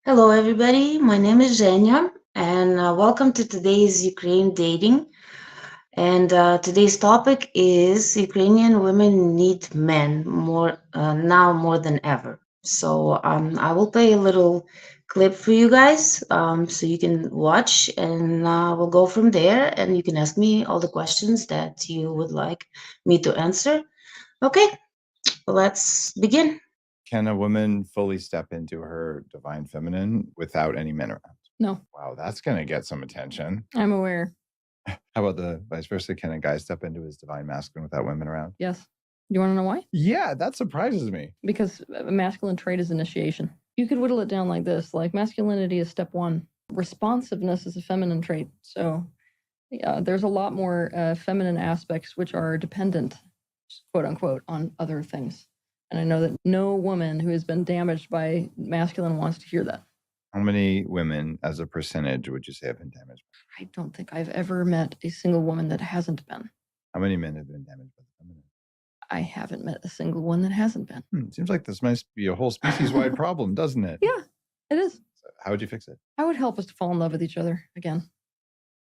Hello, everybody. My name is Zhenya, and welcome to today's Ukraine dating. And today's topic is Ukrainian women need men more now more than ever. So I will play a little clip for you guys, so you can watch, and we'll go from there. And you can ask me all the questions that you would like me to answer. Okay, let's begin. Can a woman fully step into her divine feminine without any men around? No, Wow, that's going to get some attention. I'm aware. How about the vice versa? Can a guy step into his divine masculine without women around? Yes. You want to know why? Yeah, that surprises me. Because a masculine trait is initiation. You could whittle it down like this, like masculinity is step one. Responsiveness is a feminine trait. So there's a lot more feminine aspects which are dependent, quote unquote, on other things. And I know that no woman who has been damaged by masculine wants to hear that. How many women, as a percentage, would you say have been damaged? I don't think I've ever met a single woman that hasn't been. How many men have been damaged by the feminine? I haven't met a single one that hasn't been. Seems like this must be a whole species-wide problem, doesn't it? Yeah, it is. So how would you fix it? I would help us to fall in love with each other again.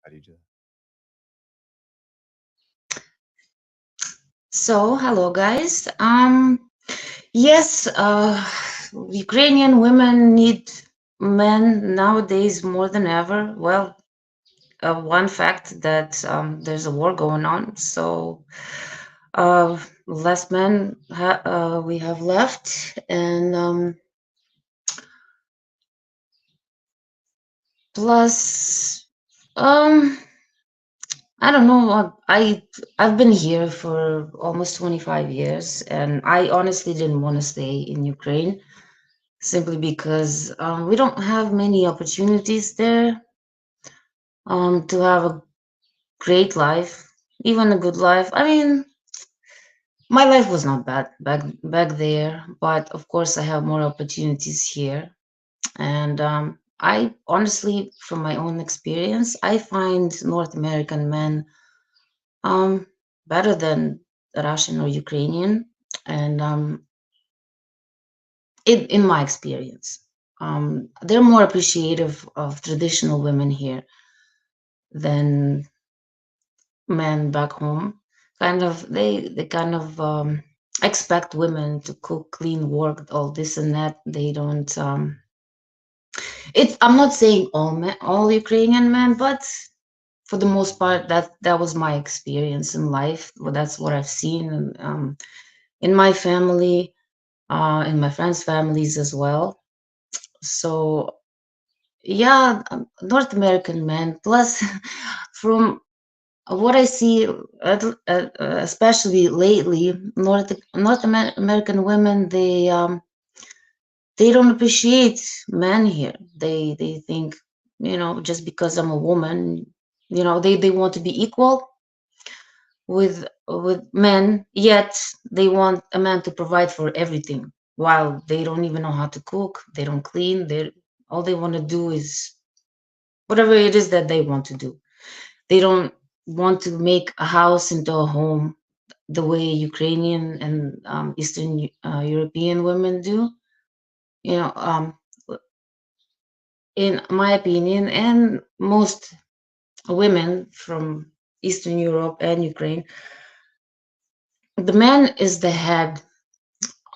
How do you do that? So, hello, guys. Yes, Ukrainian women need men nowadays more than ever. Well, one fact that there's a war going on, so less men we have left, and plus, I don't know. I've been here for almost 25 years, and I honestly didn't want to stay in Ukraine simply because we don't have many opportunities there to have a great life, even a good life. I mean, my life was not bad back there, but of course I have more opportunities here, and I honestly, from my own experience, I find North American men better than Russian or Ukrainian, and in my experience, they're more appreciative of traditional women here than men back home. Kind of, they kind of expect women to cook, clean, work, all this and that. They don't. It's. I'm not saying all men, all Ukrainian men, but for the most part, that was my experience in life. Well, that's what I've seen in my family, in my friends' families as well. So yeah, North American men. Plus, from what I see, especially lately, North American women, they don't appreciate men here. They think, just because I'm a woman, they want to be equal with men, yet they want a man to provide for everything, while they don't even know how to cook, they don't clean, they all they want to do is whatever it is that they want to do. They don't want to make a house into a home the way Ukrainian and Eastern European women do. You know, in my opinion, and most women from Eastern Europe and Ukraine, the man is the head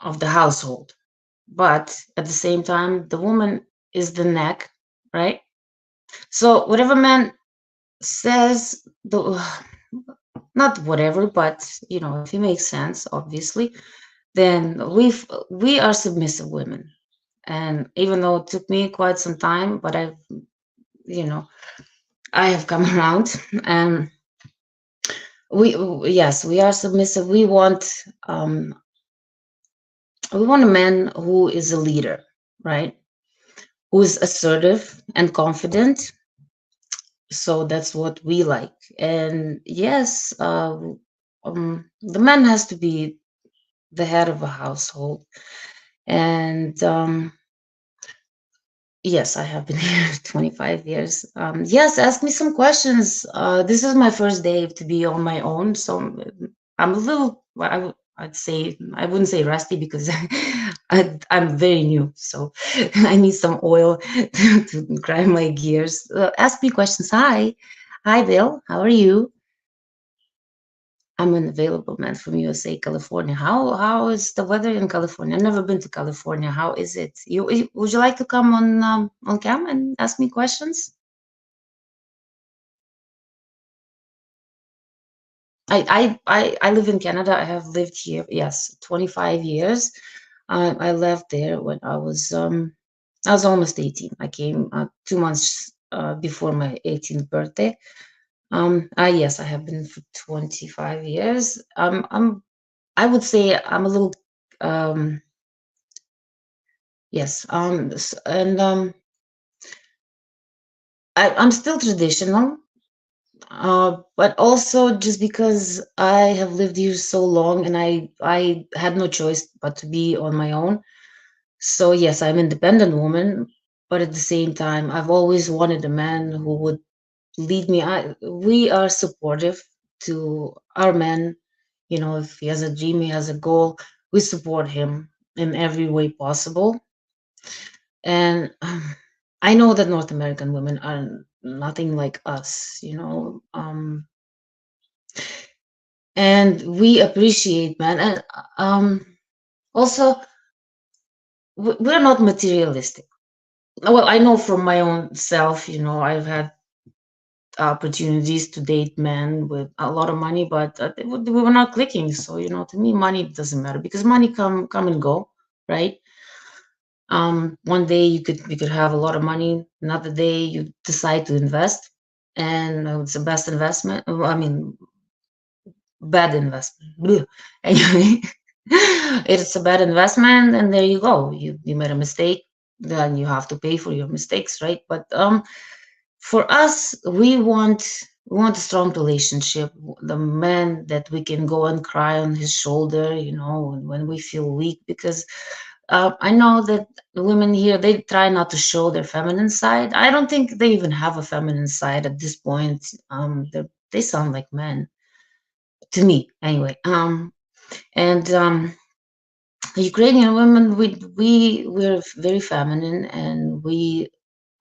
of the household, but at the same time, the woman is the neck, right? So whatever man says, not whatever, but if he makes sense, obviously, then we are submissive women. And even though it took me quite some time, but you know I have come around, and yes, we are submissive. We want a man who is a leader, right? Who is assertive and confident. So that's what we like. And yes, the man has to be the head of a household. And yes, I have been here 25 years. Yes, ask me some questions. This is my first day to be on my own, so I'm a little, I wouldn't say rusty because I'm very new, so I need some oil to grind my gears. Ask me questions. Hi, Bill. How are you? I'm an available man from USA, California. How is the weather in California? I've never been to California. How is it? Would you like to come on cam and ask me questions? I live in Canada. I have lived here, yes, 25 years. I left there when I was almost 18. I came 2 months before my 18th birthday. Yes, I have been for 25 years. I would say I'm a little yes, and I'm still traditional. But also just because I have lived here so long and I had no choice but to be on my own. So yes, I'm an independent woman, but at the same time, I've always wanted a man who would lead me. We are supportive to our men. You know, if he has a dream, he has a goal, we support him in every way possible. And I know that North American women are nothing like us, you know. And we appreciate man, and also we're not materialistic. Well, I know from my own self, you know, I've had opportunities to date men with a lot of money, but we were not clicking. So, you know, to me, money doesn't matter because money come and go, right? One day you could have a lot of money, another day you decide to invest, and it's the best investment. I mean, bad investment. Bleh. Anyway, it's a bad investment, and there you go. You made a mistake, then you have to pay for your mistakes, right? But for us, we want a strong relationship. The man that we can go and cry on his shoulder, you know, when we feel weak, because I know that the women here, they try not to show their feminine side. I don't think they even have a feminine side at this point. They sound like men to me anyway. And Ukrainian women, we're very feminine, and we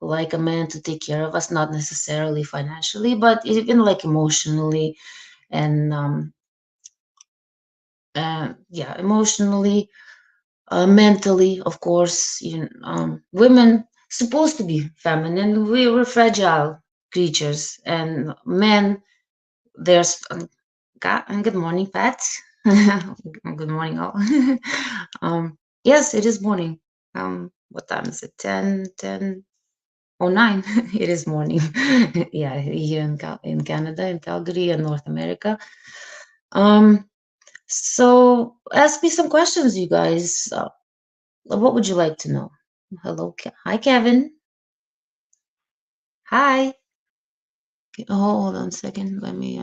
like a man to take care of us, not necessarily financially, but even like emotionally, and yeah, emotionally, mentally, of course. Women supposed to be feminine. We were fragile creatures, and men, there's good morning, Pat. Good morning, all. Yes, it is morning. What time is it? 10:09. It is morning. Yeah, here in Canada, in Calgary, and North America. So ask me some questions, you guys. What would you like to know? Hello, hi, Kevin. Hi. Oh, hold on a second. Let me.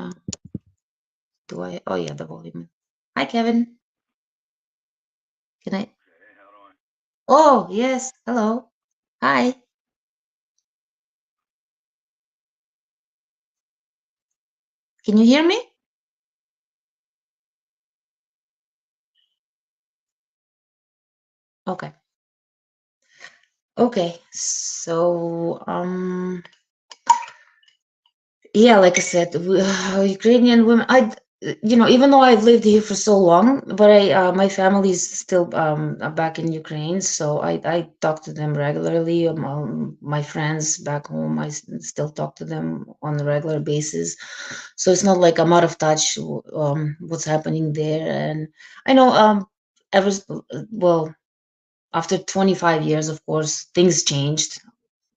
Oh yeah, the volume. Hi, Kevin. Can I? Oh, yes. Hello. Hi. Can you hear me? Okay. Okay. So, yeah, like I said, Ukrainian women, even though I've lived here for so long, but my family is still back in Ukraine, so I talk to them regularly. My friends back home, still talk to them on a regular basis. So it's not like I'm out of touch what's happening there. And I know ever well, after 25 years, of course, things changed.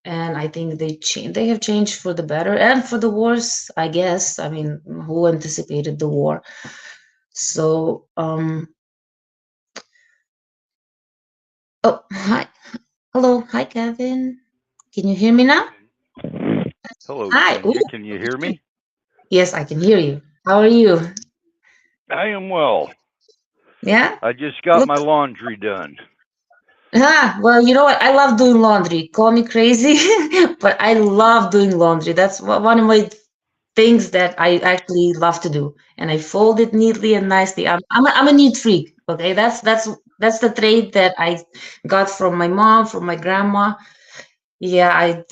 And I think they have changed for the better and for the worse, I guess. I mean, who anticipated the war? So, oh, hi. Hello. Hi, Kevin. Can you hear me now? Hello, Hi. Kenya. Ooh. Can you hear me? Yes, I can hear you. How are you? I am well. Yeah? I just got Look. my laundry done. Well, you know what? I love doing laundry. Call me crazy, but I love doing laundry. That's one of my things that I actually love to do, and I fold it neatly and nicely. I'm a neat freak. Okay, that's the trait that I got from my mom, from my grandma. Yeah, I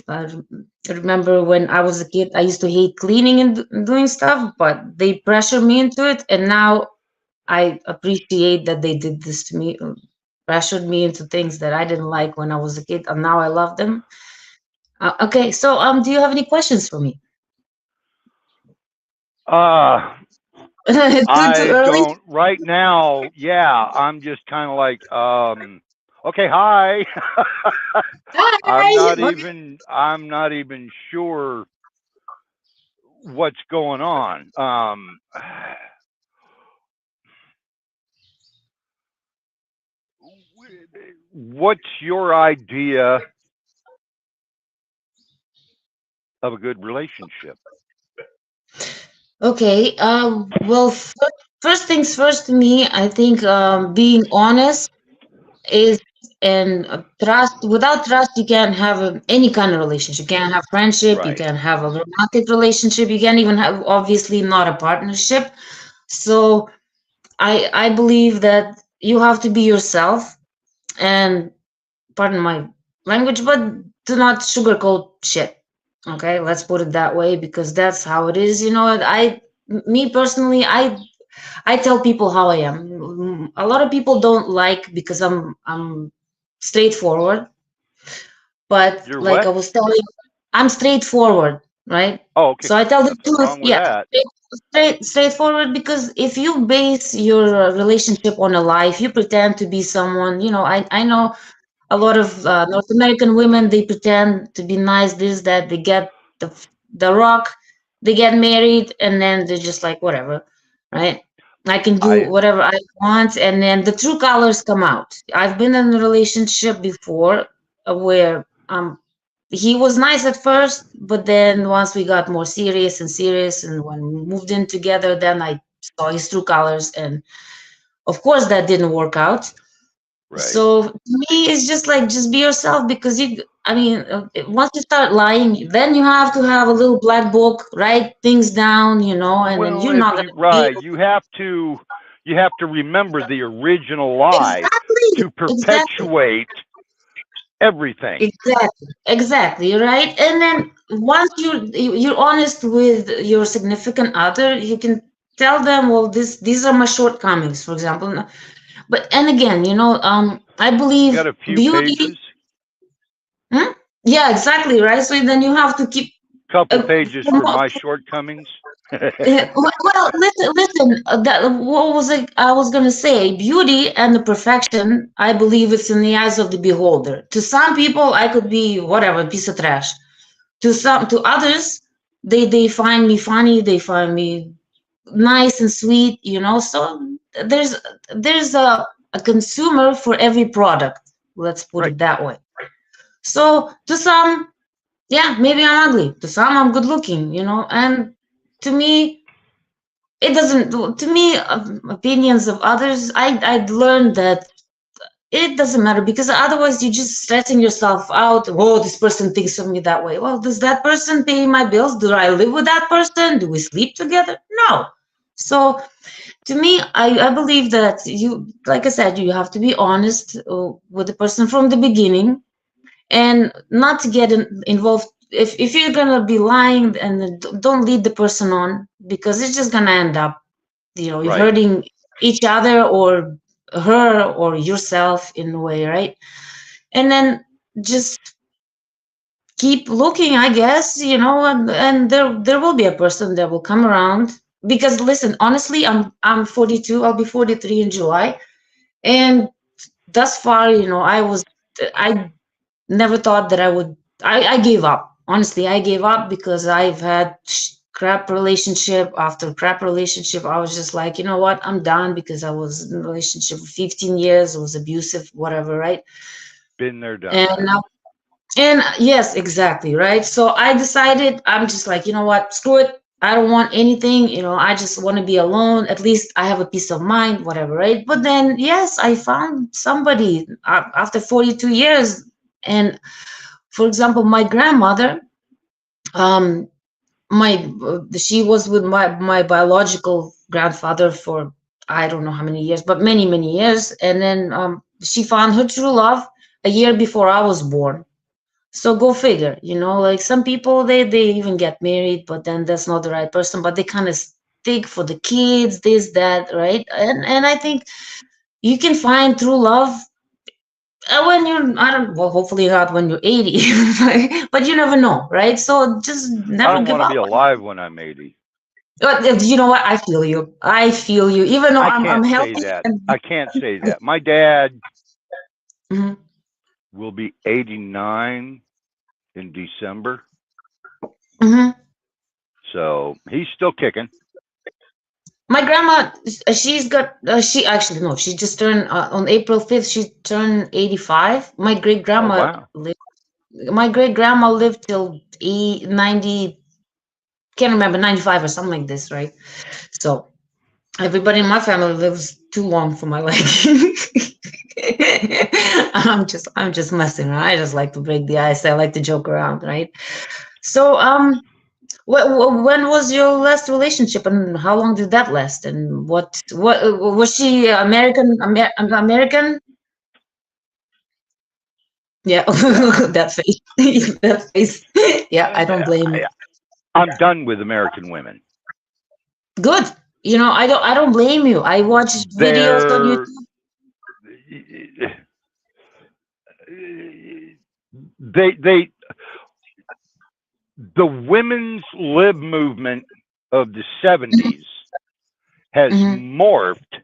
remember when I was a kid, I used to hate cleaning and doing stuff, but they pressured me into it, and now I appreciate that they did this to me, pressured me into things that I didn't like when I was a kid, and now I love them. Okay, so do you have any questions for me? I Too early? don't right now. Yeah, I'm just kind of like, okay, hi. I'm not even sure what's going on. What's your idea of a good relationship? Okay. Well, first things first to me, I think being honest is, and trust. Without trust, you can't have any kind of relationship. You can't have friendship. You Right. can't have a romantic relationship. You can't even have, obviously, not a partnership. So I believe that you have to be yourself, and pardon my language, but do not sugarcoat shit. Okay, let's put it that way, because that's how it is. You know, me personally, I tell people how I am. A lot of people don't like, because I'm straightforward, but You're like I what? was telling, I'm straightforward, right? Oh, okay. So I tell the Nothing truth. wrong with Yeah, that. straightforward, because if you base your relationship on a lie, if you pretend to be someone, you know, I know a lot of North American women, they pretend to be nice, this, that, they get the rock, they get married, and then they're just like, whatever, right? I can do I whatever I want, and then the true colors come out. I've been in a relationship before where he was nice at first, but then once we got more serious, and when we moved in together, then I saw his true colors, and of course that didn't work out. right. So to me, it's just like, just be yourself, because I mean, once you start lying, then you have to have a little black book, write things down, you know, and then Well, you're if not you gonna be right, you have to remember the original lie exactly, to perpetuate everything. exactly, right. And then once you're honest with your significant other, you can tell them, well, these are my shortcomings, for example. But and again, you know, I You believe got a few beauty. pages, Hmm? Yeah, exactly, right. So then you have to keep. couple Uh, pages for for mo- my shortcomings. well, listen. That what was it? I was gonna say, beauty and the perfection. I believe it's in the eyes of the beholder. To some people, I could be whatever, piece of trash. To others, they find me funny. They find me nice and sweet. You know. So there's a consumer for every product. Let's put Right. it that way. So to some, yeah, maybe I'm ugly. To some, I'm good looking, you know. And to me, it doesn't. To me, opinions of others, I'd learned that it doesn't matter, because otherwise you're just stressing yourself out. Oh, this person thinks of me that way. Well, does that person pay my bills? Do I live with that person? Do we sleep together? No. So to me, I believe that you, like I said, you have to be honest with the person from the beginning, and not to get involved. If you're gonna be lying, and don't lead the person on, because it's just gonna end up, you know, you're Right. hurting each other, or her, or yourself in a way, right? And then just keep looking, I guess, you know, and there will be a person that will come around. Because listen, honestly, I'm 42. I'll be 43 in July, and thus far, you know, I never thought that I would. I gave up. Honestly, I gave up, because I've had crap relationship after crap relationship. I was just like, you know what, I'm done, because I was in a relationship for 15 years. It was abusive, whatever, right? Been there, done And that. and yes, exactly, right. So I decided, I'm just like, you know what, screw it. I don't want anything, you know. I just want to be alone. At least I have a peace of mind, whatever, right? But then, yes, I found somebody after 42 years. And for example, my grandmother, um, she was with my biological grandfather for I don't know how many years, but many years, and then she found her true love a year before I was born. So go figure, like some people they even get married, but then that's not the right person, but they kind of stick for the kids, this, that, right? And I think you can find true love when you're, I don't, well, hopefully not when you're 80, but you never know, right? So just I never don't give want to up. be alive when I'm 80. You know what? I feel you. I feel you. Even though I I'm can't say healthy. that. I can't say that. My dad Mhm. will be 89 in December, Mhm. so he's still kicking. My grandma, she's got, she actually, no, she just turned, on April 5th, she turned 85. Oh wow! My great grandma lived till 90, can't remember, 95 or something like this, right? So everybody in my family lives too long for my liking. I'm just messing around. I just like to break the ice. I like to joke around, right? So, when was your last relationship, and how long did that last? And what was she American? Yeah, that face, that face. Yeah, I don't blame you. I'm done with American women. Good. I don't blame you. I watch videos on They're YouTube. they the women's lib movement of the 70s has Mm-hmm. morphed.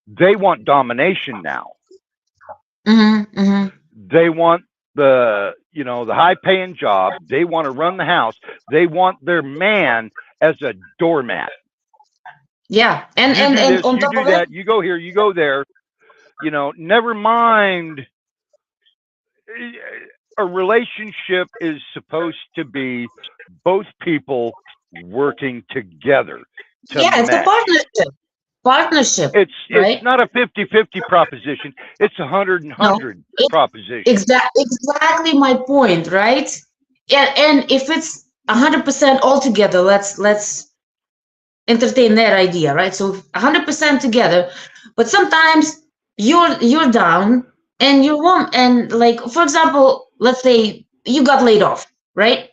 They want domination now. Mm-hmm. Mm-hmm. They want the high paying job. They want to run the house. They want their man as a doormat. Yeah, and You and do and this, on you top do of it, that, you go here, you go there. Never mind. A relationship is supposed to be both people working together to yeah, it's a mesh. partnership, It's right? not a 50-50 proposition. It's a 100 No, proposition. exactly my point, right? Yeah, and if it's 100% all together, let's entertain that idea, right? So 100% together, but sometimes you're down and you won't, and like for example, let's say you got laid off, right?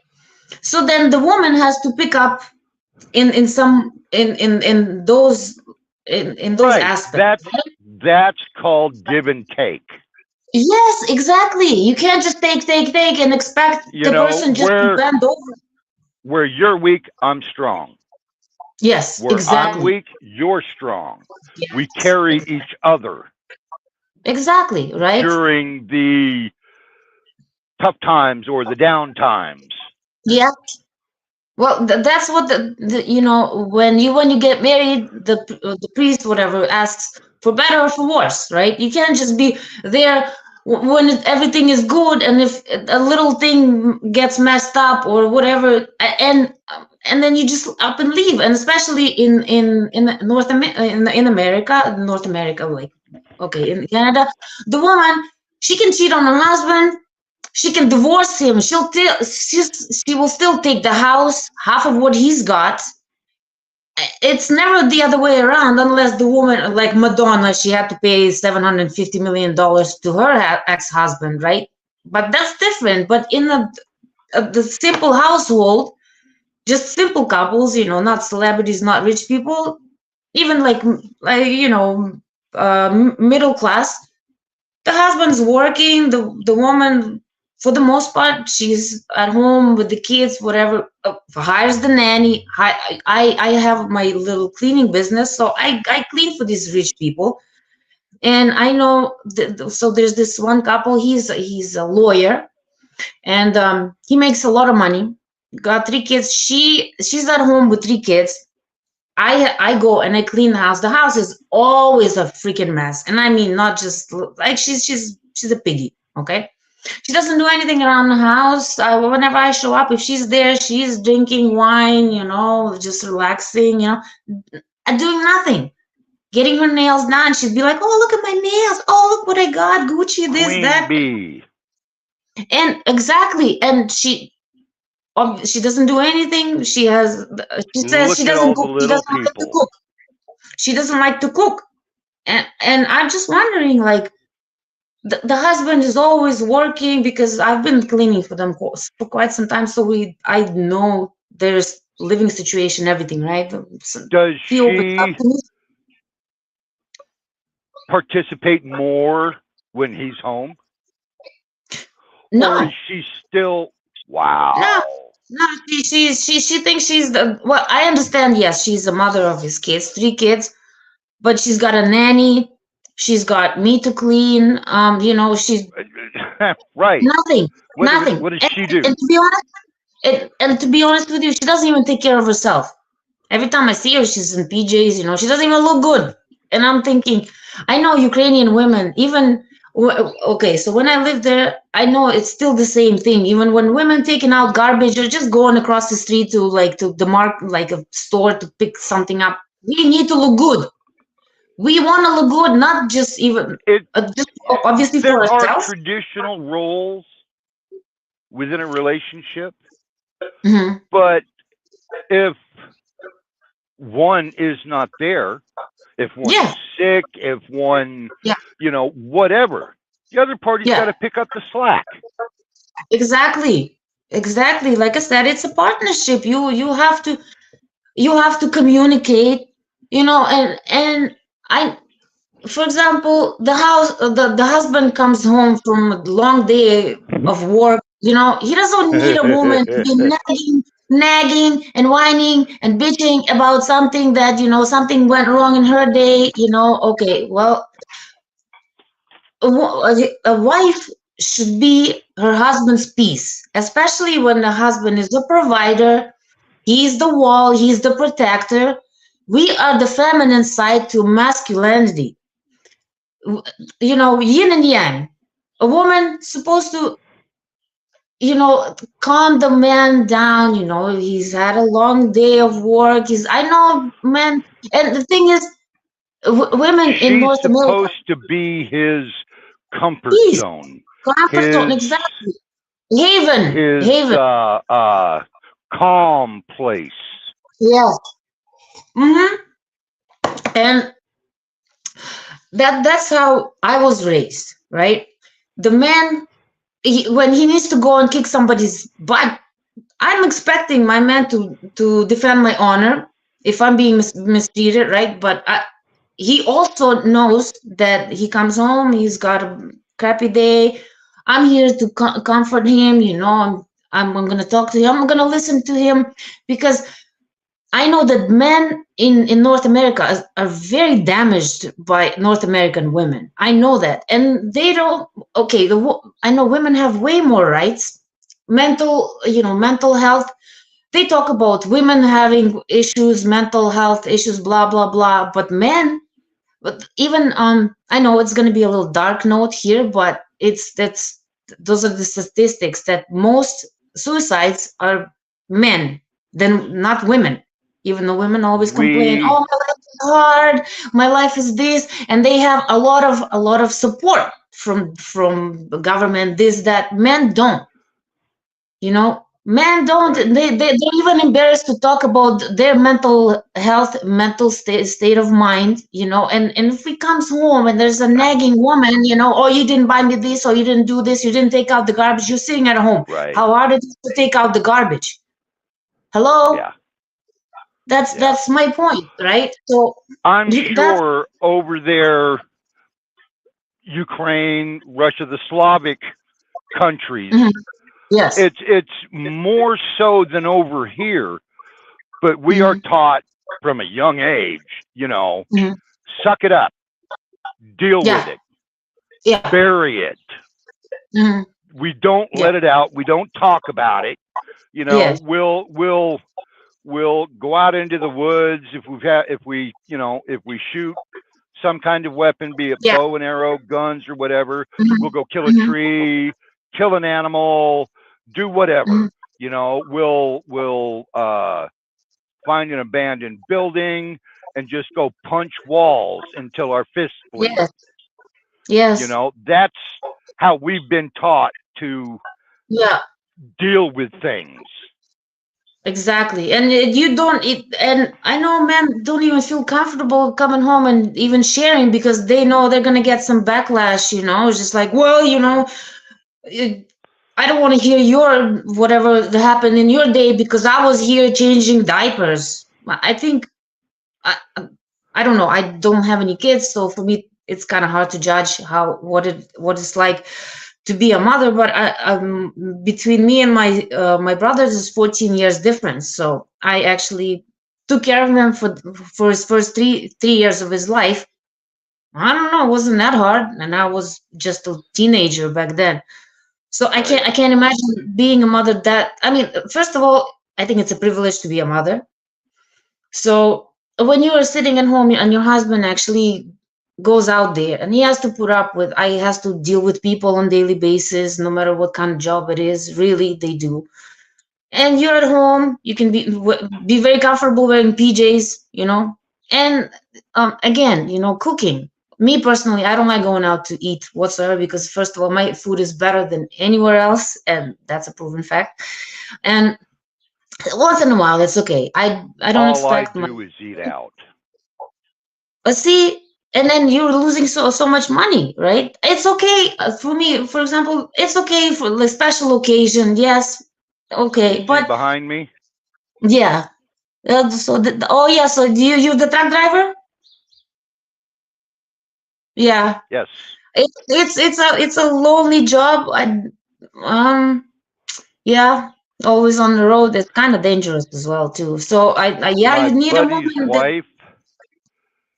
So then the woman has to pick up in some in those in those Right. aspects. That's called give and take. Yes, exactly. You can't just take and expect the person just to bend over. Where you're weak, I'm strong. Yes, Where I'm exactly. weak, you're strong. We Yes, carry each other exactly, right? during the tough times or the down times. Yeah. Well, that's what when you get married, the priest whatever asks for better or for worse, right? You can't just be there when everything is good, and if a little thing gets messed up or whatever, and then you just up and leave. And especially in North America, in America, North America, like okay, in Canada, the woman, she can cheat on her husband, she can divorce him. She will still take the house, half of what he's got. It's never the other way around, unless the woman, like Madonna, she had to pay $750 million to her ex-husband, right? But that's different. But in the simple household, just simple couples, not celebrities, not rich people, even middle class, the husband's working, the woman, for the most part, she's at home with the kids, whatever, hires the nanny. I have my little cleaning business, so I clean for these rich people. And I know so there's this one couple, he's a lawyer, and he makes a lot of money, got 3 kids. She's at home with 3 kids. I go and I clean the house. The house is always a freaking mess, and I mean not just like she's a piggy. Okay, she doesn't do anything around the house. Whenever I show up, if she's there, she's drinking wine, just relaxing, doing nothing, getting her nails done. She'd be like, "Oh, look at my nails! Oh, look what I got, Gucci, this, Queen that," bee. and exactly, and she She doesn't do anything. She says she Look at doesn't all the cook. She little doesn't like to people. cook. She doesn't like to cook. And I'm just wondering, like, the husband is always working, because I've been cleaning for them for quite some time, so I know there's living situation, everything, right? So Does he always she participate more when he's home? Or no, is she still, wow. no, she thinks she's the, well, I understand, yes, she's the mother of his kids, 3 kids, but she's got a nanny, she's got me to clean, she's Right. nothing. What does she do? And to be honest, and to be honest with you, she doesn't even take care of herself. Every time I see her, she's in PJs, she doesn't even look good. And I'm thinking, I know Ukrainian women, even, okay, so when I lived there, I know it's still the same thing. Even when women taking out garbage or just going across the street to the market, like a store, to pick something up, we need to look good. We want to look good, not just even, just obviously for There are ourselves. traditional roles within a relationship, Mhm. but if one is not there, if one's Yeah. sick, if one, Yeah. whatever, the other party's Yeah. got to pick up the slack. Exactly. Like I said, it's a partnership. You have to communicate, and I, for example, the husband comes home from a long day of work. He doesn't need a woman to be nagging and whining and bitching about something that, something went wrong in her day. Okay, well, a wife should be her husband's peace, especially when the husband is the provider. He's the wall, he's the protector. We are the feminine side to masculinity. Yin and yang. A woman supposed to, calm the man down. He's had a long day of work. I know, men, and the thing is, women in She's North America, supposed to be his comfort peace, zone, comfort zone, his exactly. Haven. calm place. Yes. And that's how I was raised, right? The man, when he needs to go and kick somebody's butt, I'm expecting my man to defend my honor if I'm being mistreated, right? But he also knows that he comes home, he's got a crappy day. I'm here to comfort him, I'm going to talk to him, I'm going to listen to him, because I know that men in North America are very damaged by North American women. I know that. And they don't, okay, I know women have way more rights, mental health. They talk about women having issues, mental health issues, blah, blah, blah. But men, but even, I know it's going to be a little dark note here, but those are the statistics, that most suicides are men, then not women. Even though women always complain, oh, my life is hard, my life is this, and they have a lot of support from the government, this, that. Men don't. Men don't. Right. They're even embarrassed to talk about their mental health, mental state of mind. And if he comes home and there's a nagging woman, oh, you didn't buy me this, or you didn't do this, you didn't take out the garbage, you're sitting at home. Right. How hard it is to take out the garbage? Hello? Yeah. That's my point, right? So I'm sure over there, Ukraine, Russia, the Slavic countries, yes, it's more so than over here. But we are taught from a young age, suck it up, deal with it, bury it. We don't let it out. We don't talk about it. We'll go out into the woods if we shoot some kind of weapon, be it bow and arrow, guns, or whatever. We'll go kill a tree, kill an animal, do whatever. We'll find an abandoned building and just go punch walls until our fists bleed. Yes. That's how we've been taught to deal with things. Exactly. And you don't, and I know men don't even feel comfortable coming home and even sharing because they know they're going to get some backlash, It's just like, well, it, I don't want to hear your whatever happened in your day because I was here changing diapers. I think, I, I don't know. I don't have any kids. So for me, it's kind of hard to judge what it's like to be a mother, but between me and my brothers is 14 years difference. So I actually took care of him for his first three years of his life. I don't know, it wasn't that hard, and I was just a teenager back then. So I can't imagine being a mother. That I mean, first of all, I think it's a privilege to be a mother. So when you are sitting at home and your husband actually goes out there and he has to put up with, I has to deal with people on daily basis, no matter what kind of job it is, really they do. And you're at home, you can be very comfortable wearing PJs. And again, cooking. Me personally, I don't like going out to eat whatsoever because first of all, my food is better than anywhere else, and that's a proven fact. And once in a while, it's okay. I don't All I expect do is eat out. But see, and then you're losing so much money, right? It's okay for me, for example. It's okay for the special occasion, yes, You okay, see but behind me? yeah. Oh yeah. So do you use the truck driver? Yeah. Yes. It's a lonely job. Yeah, always on the road. It's kind of dangerous as well too. So yeah, My you need a buddy's woman that. wife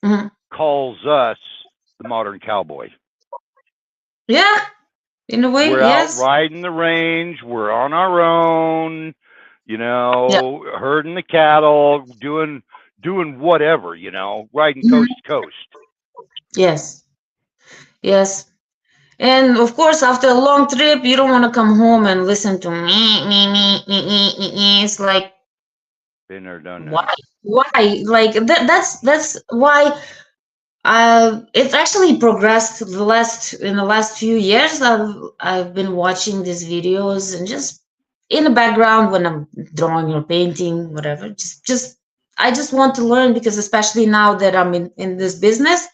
Mhm. calls us the modern cowboy. Yeah, in a way, We're out yes. riding the range. We're on our own, Yeah. herding the cattle, doing whatever, riding Mhm. coast to coast. Yes. Yes. And of course, after a long trip, you don't want to come home and listen to me. It's like, Been there, done why? that. Why? Like that's why it's actually progressed in the last few years. I've been watching these videos and just in the background when I'm drawing or painting, whatever. Just I just want to learn because especially now that I'm in this business,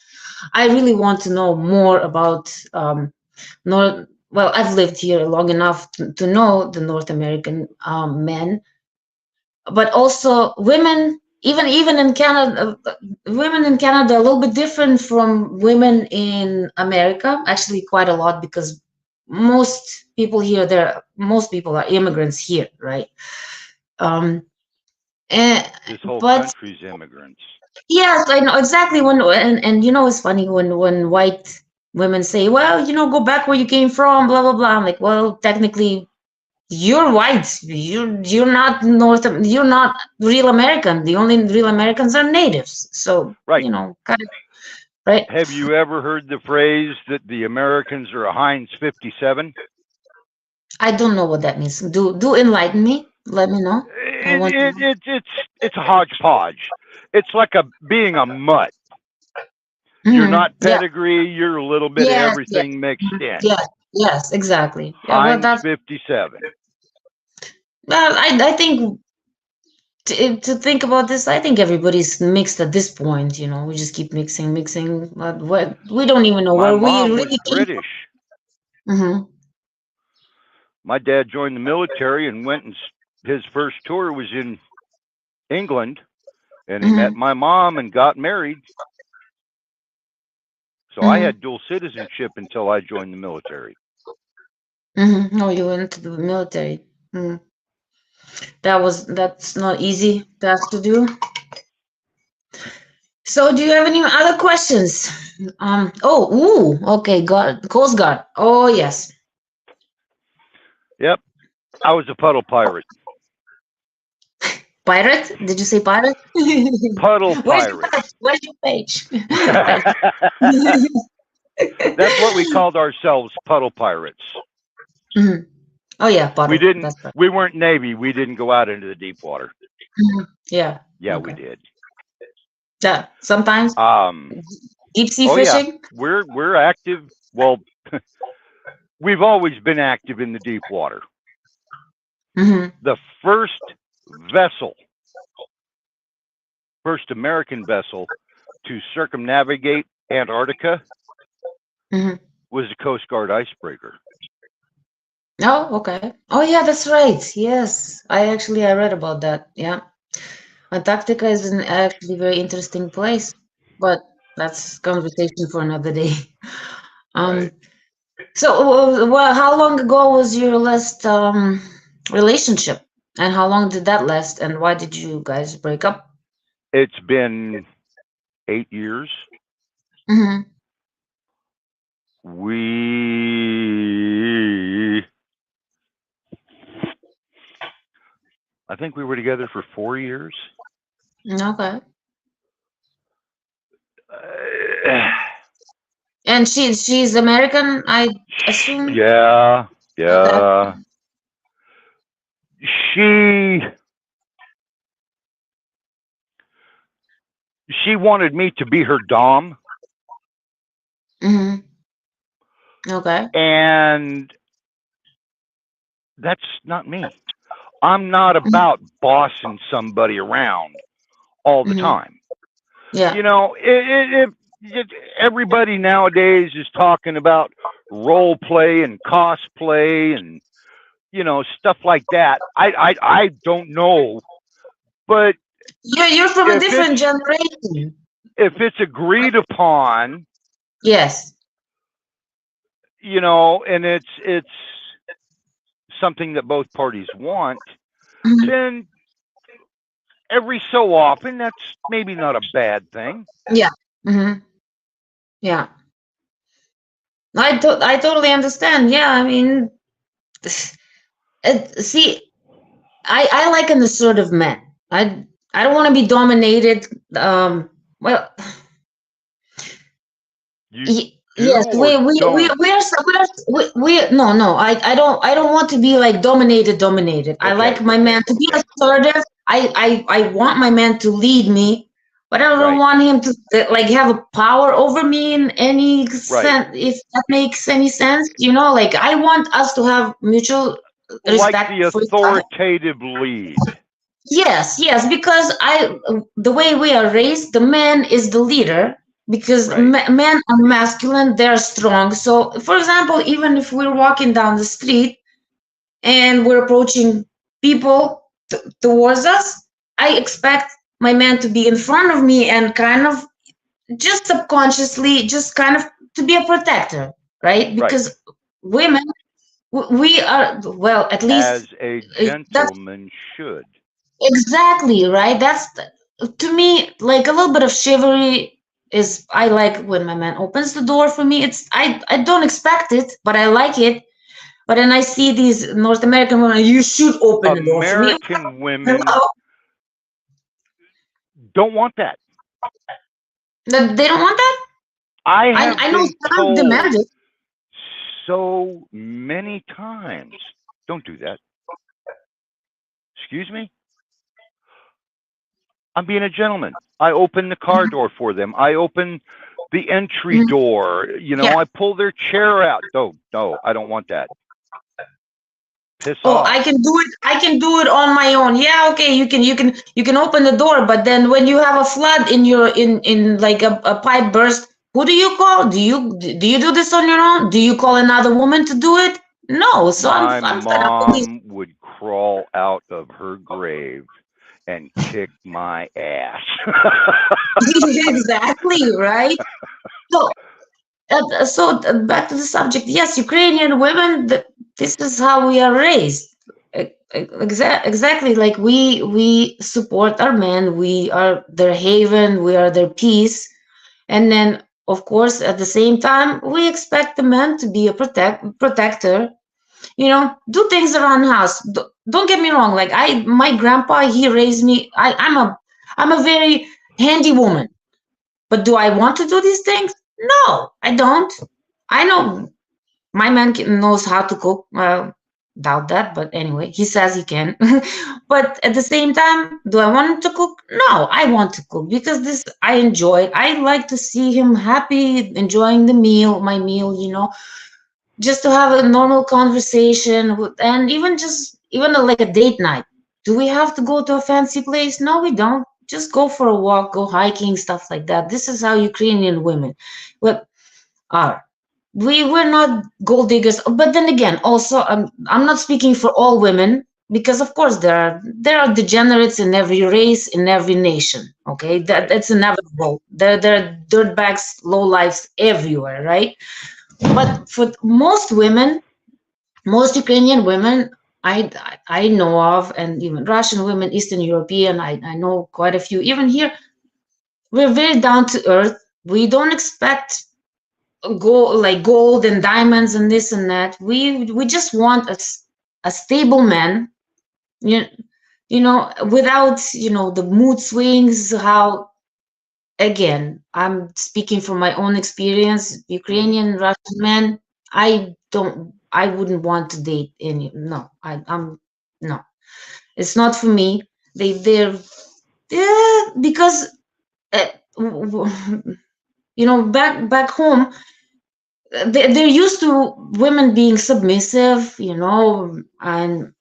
I really want to know more about I've lived here long enough to know the North American men, but also women. Even in Canada, women in Canada are a little bit different from women in America. Actually, quite a lot because most people are immigrants here, right? Um, and, This whole but country's immigrants. yes, I know exactly and it's funny when white women say, well, go back where you came from, blah blah blah. I'm like, well, technically you're white. You're not real American. The only real Americans are natives. So, Right. kind of right. Have you ever heard the phrase that the Americans are a Heinz 57? I don't know what that means. Do enlighten me. Let me know. I want to know. It's a hodgepodge. It's like being a mutt. You're not Yeah. pedigree. You're a little bit of Yes, yes. everything mixed in. Yeah. Yes, exactly. Yeah, well, Heinz that's 57. well, I think to think about this, I think everybody's mixed at this point. We just keep mixing. But we don't even know My where we mom was really came British. from. Mm-hmm. My dad joined the military and went and his first tour was in England, and he met my mom and got married. So I had dual citizenship until I joined the military. Oh, you went to the military. That's not easy task to do. So, do you have any other questions? Okay, Coast Guard. Oh, yes. Yep, I was a puddle pirate. Pirate? Did you say pirate? Puddle Where's your pirate. page? Where's your page? That's what we called ourselves, puddle pirates. Oh yeah, puddle. That's right. We weren't Navy. We didn't go out into the deep water. Yeah. Yeah, Okay. we did. Yeah, sometimes. Deep sea fishing. Yeah, we're active. Well, we've always been active in the deep water. The first vessel, first American vessel to circumnavigate Antarctica was the Coast Guard icebreaker. Oh, okay. Oh, yeah, that's right. Yes, I read about that. Yeah, Antarctica is an actually very interesting place, but that's conversation for another day. Right. So, well, how long ago was your last relationship, and how long did that last, and why did you guys break up? It's been 8 years. Mm-hmm. I think we were together for 4 years. Okay. And she's American, I assume. Yeah. Okay. She wanted me to be her dom. Mm-hmm. Okay. And that's not me. I'm not about bossing somebody around all the time. Yeah. You know, everybody nowadays is talking about role play and cosplay and, you know, stuff like that. I don't know, but You're from a different generation. If it's agreed upon, yes, you know, and it's something that both parties want, then every so often that's maybe not a bad thing. Yeah. Yeah. I totally understand. Yeah, I mean, see, I like an assertive man. I don't want to be dominated. Well, yes, we no, I don't want to be like dominated. Okay, I like my man to be assertive. I want my man to lead me, but I don't want him to like have a power over me in any sense, if that makes any sense. You know, like I want us to have mutual respect, like the authoritative lead. Yes, because the way we are raised, the man is the leader. Because men are masculine, they're strong. So, for example, even if we're walking down the street and we're approaching people towards us, I expect my man to be in front of me and kind of just subconsciously, just kind of to be a protector, right? Because women, we are, well, at least as a gentleman should. Exactly, right? That's to me like a little bit of chivalry. Is I like when my man opens the door for me. It's I don't expect it, but I like it. But then I see these North American women. You should open the door for me. American women don't want that. They don't want that. I know some demand it so many times. Don't do that. Excuse me. I'm being a gentleman. I open the car door for them. I open the entry door. You know, I pull their chair out. No, I don't want that. Piss off. I can do it. I can do it on my own. Yeah, okay. You can open the door, but then when you have a flood in your in like a pipe burst, who do you call? Do you do this on your own? Do you call another woman to do it? No. So my mom would crawl out of her grave and kick my ass. Exactly, right? So back to the subject. Yes, Ukrainian women, this is how we are raised. Exactly, like we support our men. We are their haven. We are their peace. And then, of course, at the same time, we expect the man to be a protector. You know, do things around the house. Don't get me wrong. Like my grandpa, he raised me. I'm a very handy woman. But do I want to do these things? No, I don't. I know my man knows how to cook. Well, doubt that, but anyway, he says he can. But at the same time, do I want him to cook? No, I want to cook because I enjoy it. I like to see him happy, enjoying my meal, you know, just to have a normal conversation and even like a date night. Do we have to go to a fancy place? No, we don't. Just go for a walk, go hiking, stuff like that. This is how Ukrainian women are. We're not gold diggers, but then again, also I'm not speaking for all women, because of course there are degenerates in every race, in every nation. Okay, that's inevitable. There are dirtbags, lowlifes everywhere, right? But for most women, most Ukrainian women I know of, and even Russian women, Eastern European, I know quite a few. Even here, we're very down to earth. We don't expect gold and diamonds and this and that. We just want a stable man, you know, without the mood swings. How, again, I'm speaking from my own experience. Ukrainian, Russian men, I wouldn't want to date any. No, I'm no, it's not for me. They're because uh, back home, they're used to women being submissive, and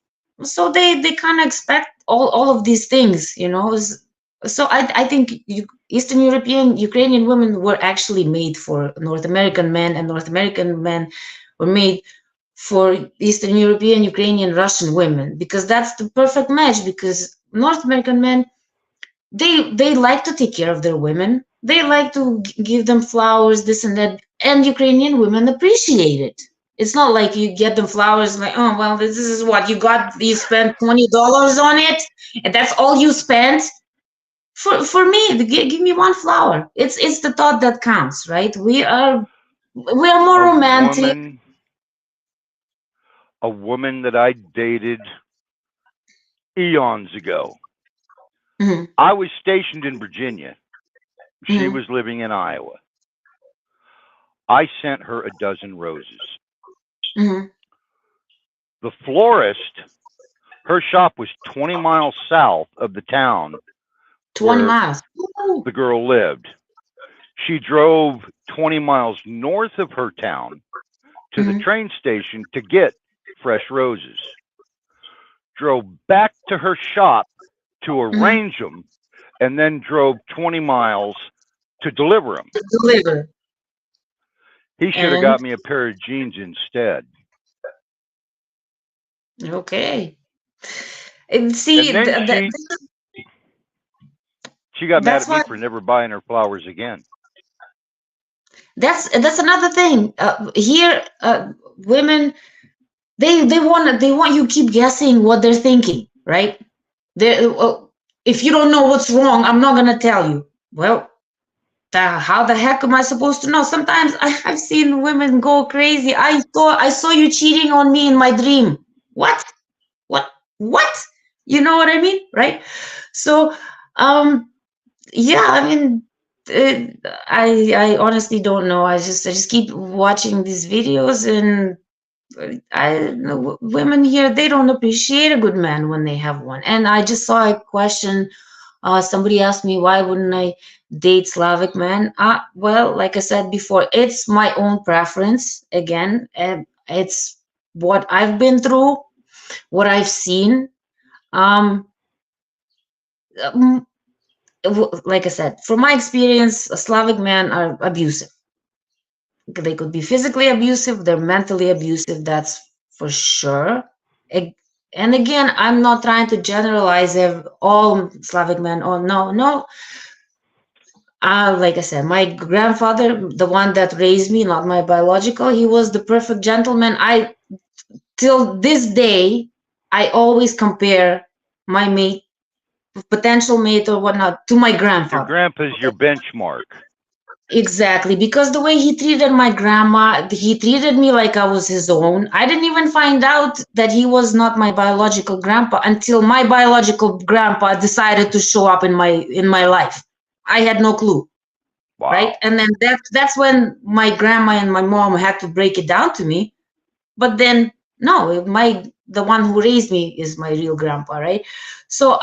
so they kind of expect all of these things, so I think Eastern European Ukrainian women were actually made for North American men, and North American men were made for Eastern European Ukrainian Russian women, because that's the perfect match. Because North American men, they like to take care of their women. They like to give them flowers, this and that, and Ukrainian women appreciate it. It's not like you get them flowers like, oh well, this is what you got. You spent $20 on it, and that's all you spent. For me, give me one flower. It's the thought that counts, right? We are more romantic. A woman that I dated eons ago. Mm-hmm. I was stationed in Virginia. She Mm-hmm. was living in Iowa. I sent her a dozen roses. Mm-hmm. The florist, her shop was 20 miles south of the town 20 miles. Ooh. The girl lived. She drove 20 miles north of her town to Mm-hmm. the train station to get fresh roses. Drove back to her shop to arrange them, and then drove 20 miles to deliver them. He should have got me a pair of jeans instead. Okay. And see, and then she got mad at me for never buying her flowers again. That's another thing. Here, women, they want you to keep guessing what they're thinking, right? If you don't know what's wrong, I'm not gonna tell you. Well, how the heck am I supposed to know? Sometimes I've seen women go crazy. I saw you cheating on me in my dream. What? You know what I mean, right? So, yeah, I mean, I honestly don't know. I just keep watching these videos, and women here, they don't appreciate a good man when they have one. And I just saw a question. Somebody asked me, why wouldn't I date Slavic men? Well, like I said before, it's my own preference. Again, it's what I've been through, what I've seen. Like I said, from my experience, Slavic men are abusive. They could be physically abusive, they're mentally abusive, that's for sure. And again, I'm not trying to generalize all Slavic men. Oh, no. Like I said, my grandfather, the one that raised me, not my biological, he was the perfect gentleman. Till this day, I always compare my mate, potential mate or whatnot, to my grandfather. Your grandpa's your benchmark. Exactly, because the way he treated my grandma, he treated me like I was his own. I didn't even find out that he was not my biological grandpa until my biological grandpa decided to show up in my life. I had no clue. Wow. Right? And then that's when my grandma and my mom had to break it down to me. But then no, the one who raised me is my real grandpa, right? So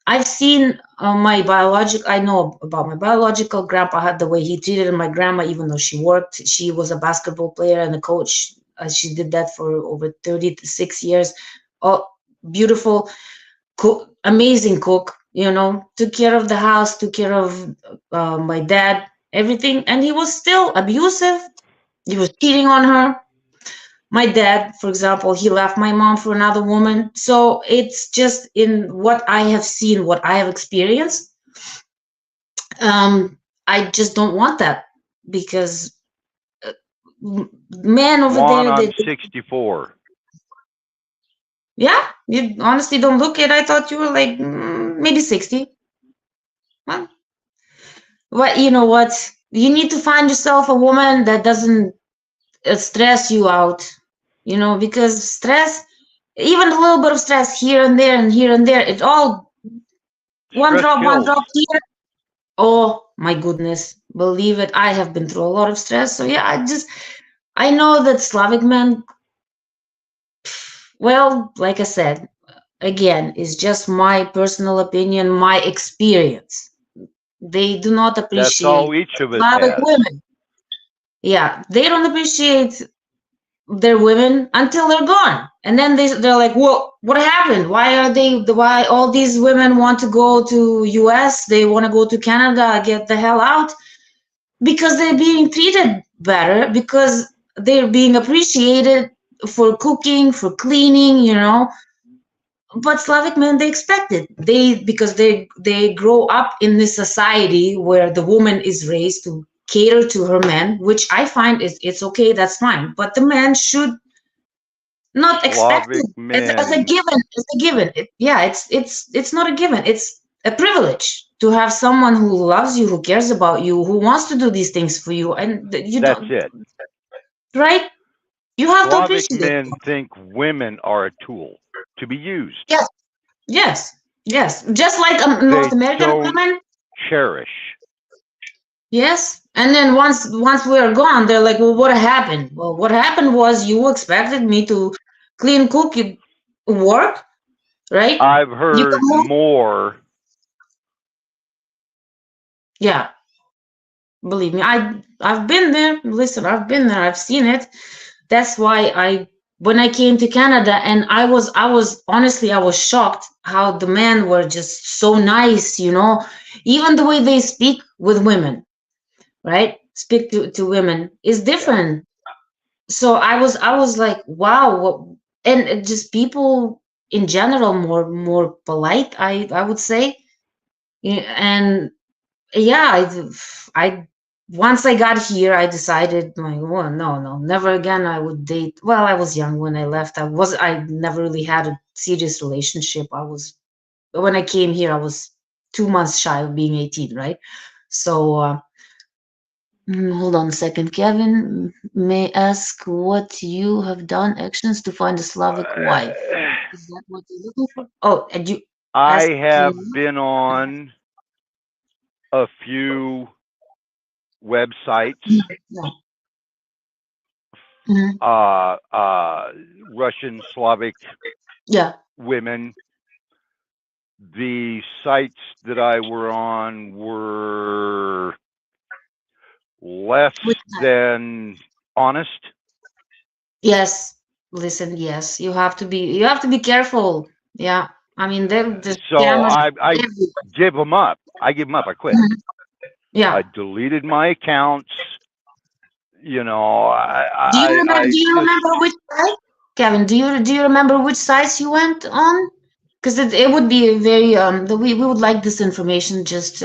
I've seen I know about my biological grandpa, the way he treated my grandma, even though she worked. She was a basketball player and a coach. She did that for over 36 years. Oh, beautiful. amazing cook, you know, took care of the house, took care of my dad, everything, and he was still abusive. He was cheating on her. My dad, for example, he left my mom for another woman. So it's just in what I have seen, what I have experienced. I just don't want that, because men over Juan, there, I'm 64. yeah, you honestly don't look it. I thought you were like maybe 60. Well, you know what? You need to find yourself a woman that doesn't stress you out, you know, because stress, even a little bit of stress here and there and here and there, it all one Stress drop kills. here. Oh my goodness, believe it, I have been through a lot of stress. So yeah, I know that Slavic men, well, like I said, again, it's just my personal opinion, my experience. They do not That's appreciate all each of us Slavic has. women. Yeah, they don't appreciate their women until they're gone, and then they're like, well, what happened? Why all these women want to go to US, they want to go to Canada, get the hell out? Because they're being treated better, because they're being appreciated for cooking, for cleaning, you know. But Slavic men, they expect it. Because they grow up in this society where the woman is raised to cater to her man, which I find it's okay, that's fine. But the man should not expect Slavic it as a men. given. As a given. It's not a given. It's a privilege to have someone who loves you, who cares about you, who wants to do these things for you, and you That's don't, it. right? You have to Slavic appreciate it. men think women are a tool to be used. Yes, yes, yes. Just like They North American don't women. cherish. Yes, and then once we're gone, they're like, well, what happened? Well, what happened was you expected me to clean, cook, work, right? I've You heard come home. more. Yeah, believe me, I've been there. Listen, I've been there. I've seen it. That's why when I came to Canada, and I was honestly, I was shocked how the men were just so nice, you know, even the way they speak with women, right? Speak to women is different. So I was like, wow, and just people in general more polite, I would say. Yeah, and yeah, I once I got here, I decided, like, well, no, never again I would date. Well, I was young when I left. I never really had a serious relationship. When I came here, I was 2 months shy of being 18, right? So hold on a second, Kevin. May I ask what you have done, actions to find a Slavic wife? Is that what you're looking for? Oh, and you I asked. have been on a few websites, Yeah. Mhm. Russian Slavic Yeah. women. The sites that I were on were less than honest. Yes. Listen, yes. You have to be careful. Yeah. I mean, the So scammers I everywhere. give them up. I give them up. I quit. Mhm. Yeah. I deleted my accounts. You know, Do you remember? I Do you just remember which site, Kevin? Do you remember which sites you went on? Because it would be a very we would like this information just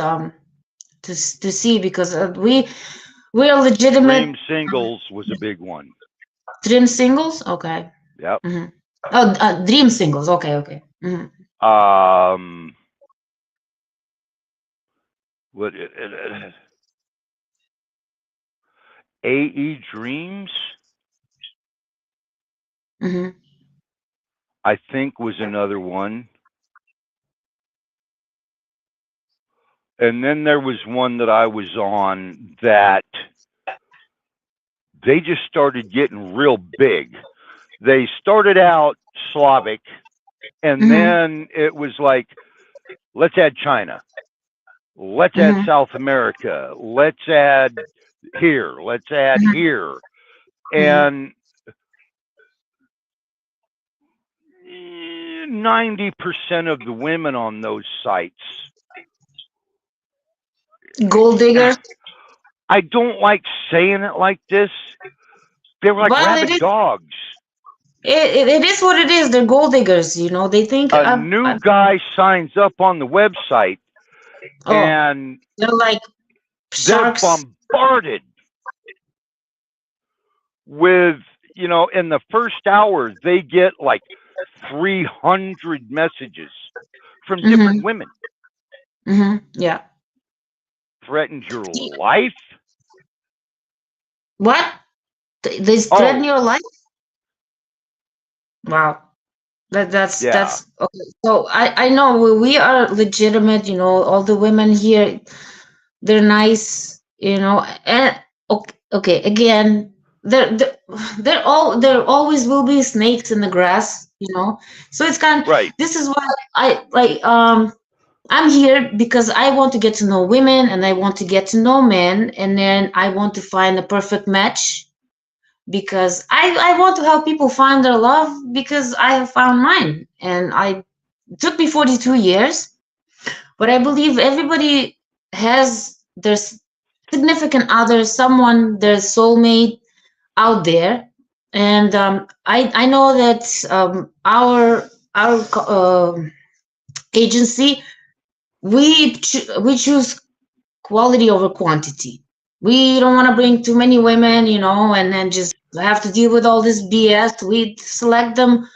to see, because we're legitimate. Dream Singles was a big one. Dream Singles. Okay. Yep. Oh, Dream Singles. Okay. Okay. What AE Dreams, I think, was another one. And then there was one that I was on that they just started getting real big. They started out Slavic, and then it was like, let's add China. Let's add South America. Let's add here. Let's add here. And 90% of the women on those sites, Gold diggers. I don't like saying it like this. They're like Well, rabid dogs. It is what it is. They're gold diggers, you know. They think A new guy signs up on the website, and they're like they're sharks. bombarded with, you know, in the first hour, they get like 300 messages from different women. Yeah. Threatens your life. What? They threaten your life? Wow. That's okay. So I know we are legitimate, you know, all the women here, they're nice, you know, and okay, again, there always will be snakes in the grass, you know. So it's kind of right. This is why I'm here, because I want to get to know women and I want to get to know men, and then I want to find the perfect match, because I want to help people find their love, because I have found mine, and it took me 42 years, but I believe everybody has their significant other, someone, their soulmate out there, and I know that our agency, we choose quality over quantity. We don't want to bring too many women, you know, and then just have to deal with all this BS. We select them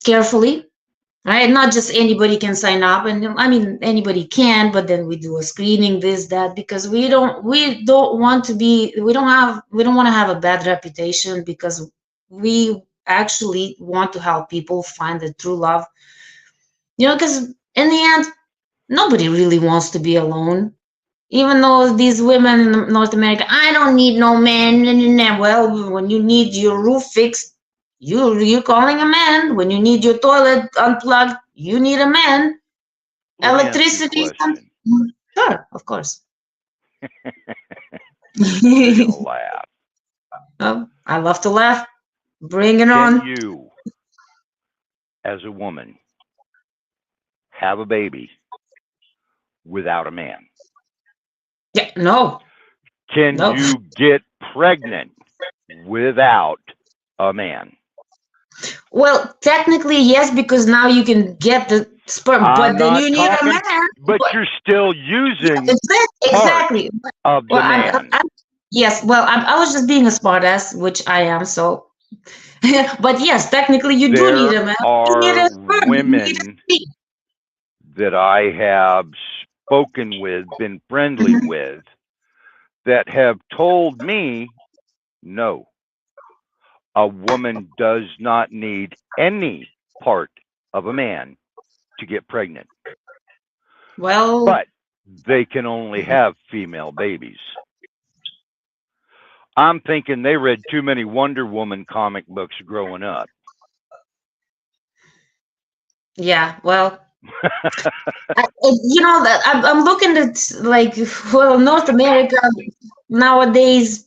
carefully, right? Not just anybody can sign up, and I mean anybody can, but then we do a screening, this, that, because we don't want to have a bad reputation, because we actually want to help people find the true love. You know, because in the end, nobody really wants to be alone. Even though these women in North America, I don't need no man. Well, when you need your roof fixed, you're calling a man. When you need your toilet unplugged, you need a man. Electricity. Sure, of course. Laugh. Oh, I love to laugh. Bring it on. Can you, as a woman, have a baby without a man? Yeah, no. Can you get pregnant without a man? Well, technically, yes, because now you can get the sperm, but then you need a man. But you're still using exactly of the man. Yes, well, I was just being a smartass, which I am, so. But yes, technically, you do need a man. There are women that I have spoken with, been friendly with, that have told me, no, a woman does not need any part of a man to get pregnant. Well, but they can only have female babies. I'm thinking they read too many Wonder Woman comic books growing up. Yeah, well, you know, that I'm looking at, like, well, North America nowadays.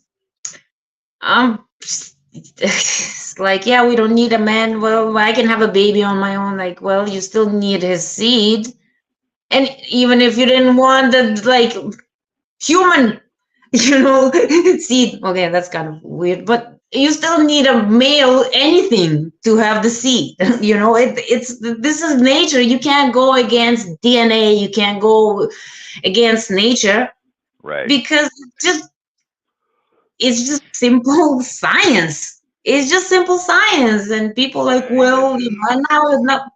It's like, yeah, we don't need a man. Well, I can have a baby on my own. Like, well, you still need his seed, and even if you didn't want the, like, human, you know, seed. Okay, that's kind of weird, but you still need a male anything to have the seed. You know, this is nature. You can't go against DNA. You can't go against nature, right? Because it's just simple science. It's just simple science, and people like, well, you know, now.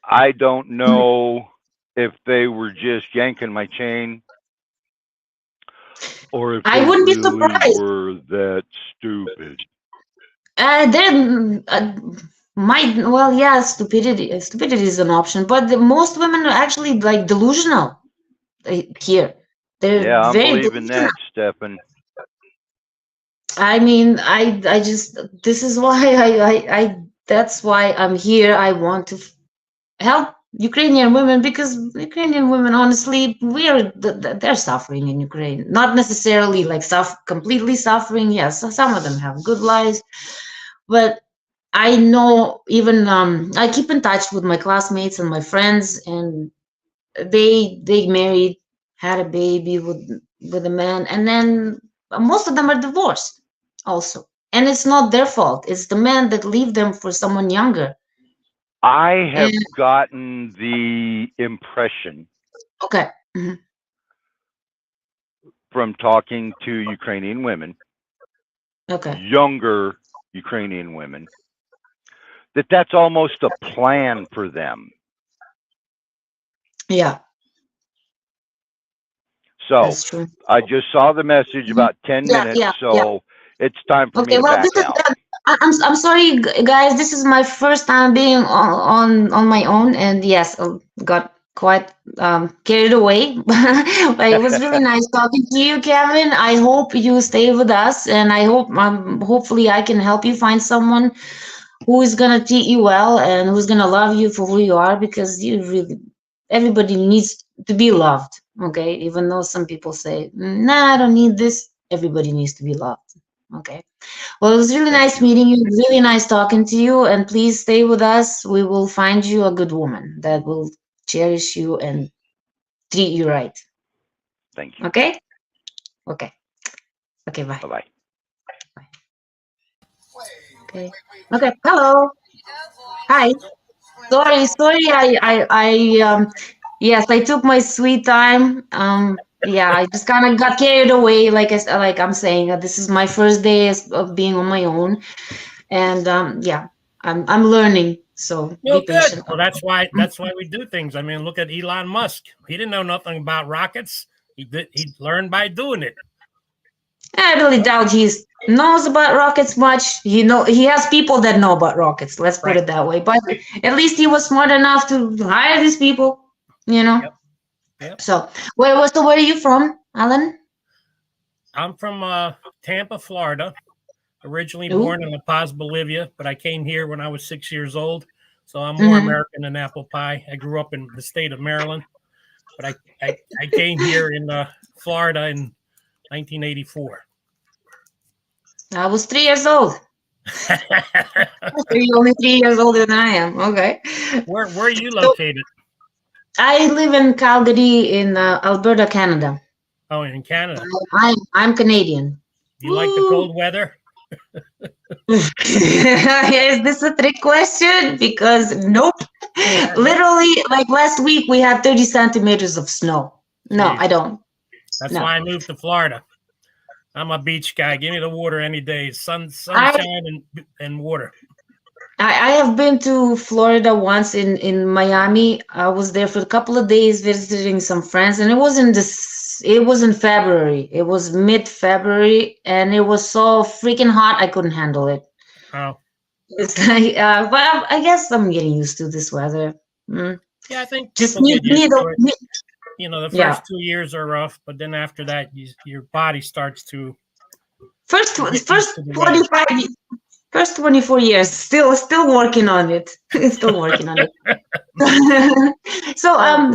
I don't know if they were just yanking my chain, or if I wouldn't be surprised. Were that stupid? Well, yeah, stupidity is an option, but most women are actually, like, delusional here. They're I'm very believing delusional. that, Stefan. I mean, I just, this is why that's why I'm here. I want to help Ukrainian women, because Ukrainian women, honestly, they're suffering in Ukraine. Not necessarily like completely suffering. Yes, some of them have good lives, but I know even I keep in touch with my classmates and my friends, and they married, had a baby with a man, and then most of them are divorced also. And it's not their fault. It's the man that leave them for someone younger. I have And gotten the impression okay. Mhm. from talking to Ukrainian women, Okay. younger Ukrainian women, that that's almost a plan for them. Yeah, So that's true. I just saw the message Mhm. about 10 Yeah, minutes, yeah, yeah. so it's time for me Okay, to well, back this is out. I'm sorry, guys. This is my first time being on my own, and yes, I got quite carried away. But it was really nice talking to you, Kevin. I hope you stay with us, and I hope hopefully I can help you find someone who is gonna treat you well and who's gonna love you for who you are, because you really everybody needs to be loved. Okay, even though some people say, "Nah, I don't need this." Everybody needs to be loved. Okay. Well, it was really Thank nice you. meeting you, really nice talking to you, and please stay with us. We will find you a good woman that will cherish you and treat you right. Thank you. Okay? Okay. Okay, bye. Bye-bye. Bye. Okay. Okay. Hello. Hi. Sorry, yes, I took my sweet time. Yeah, I just kind of got carried away, like I'm saying, this is my first day of being on my own, and yeah, I'm learning, so be Well, good. patient. Well, that's why we do things. I mean, look at Elon Musk. He didn't know nothing about rockets. He learned by doing it. I really doubt he knows about rockets much. He has people that know about rockets. Let's put Right. it that way. But at least he was smart enough to hire these people. Yep. Yep. So where are you from, Alan? I'm from Tampa, Florida. Originally Ooh. born in La Paz, Bolivia, but I came here when I was 6 years old. So I'm more Mhm. American than apple pie. I grew up in the state of Maryland, but I came here in Florida in 1984. I was 3 years old. So you're only 3 years older than I am. Okay. Where are you So located? I live in Calgary, in Alberta, Canada. Oh, in Canada. I'm Canadian. Do you like the cold weather? Is this a trick question? Because nope. Literally, like last week, we had 30 centimeters of snow. No, Jeez. I don't. That's No. why I moved to Florida. I'm a beach guy. Give me the water any day. Sunshine and water. I have been to Florida once in Miami. I was there for a couple of days visiting some friends, and it was in February. It was mid-February, and it was so freaking hot I couldn't handle it. Oh. It's like, but I guess I'm getting used to this weather. Yeah, I think Just people get used to it. need You know, the yeah. first 2 years are rough, but then after that, your body starts to First get used 25 First 24 years, still working on it. Still working on it. So,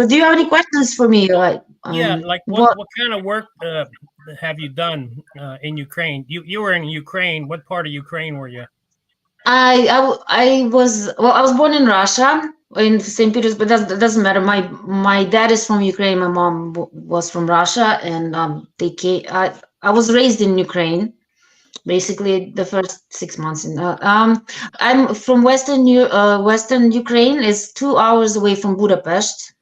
do you have any questions for me? Like, yeah, like what kind of work have you done in Ukraine? You were in Ukraine. What part of Ukraine were you? I was born in Russia, in St. Petersburg, but that doesn't matter. My dad is from Ukraine. My mom was from Russia, and they came. I was raised in Ukraine. Basically, the first 6 months. I'm from Western Ukraine. It's 2 hours away from Budapest.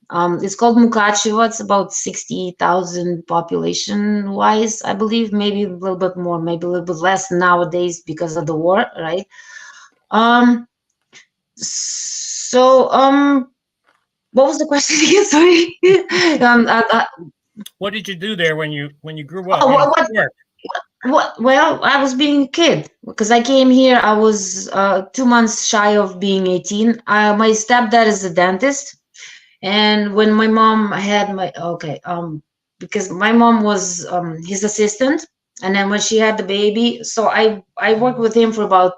It's called Mukachevo. It's about 60,000 population wise, I believe. Maybe a little bit more, maybe a little bit less nowadays because of the war, right? So, what was the question again? Sorry. What did you do there when you grew up? Oh, well, I was being a kid because I came here. I was 2 months shy of being 18. My stepdad is a dentist, and when my mom had because my mom was his assistant, and then when she had the baby, so I worked with him for about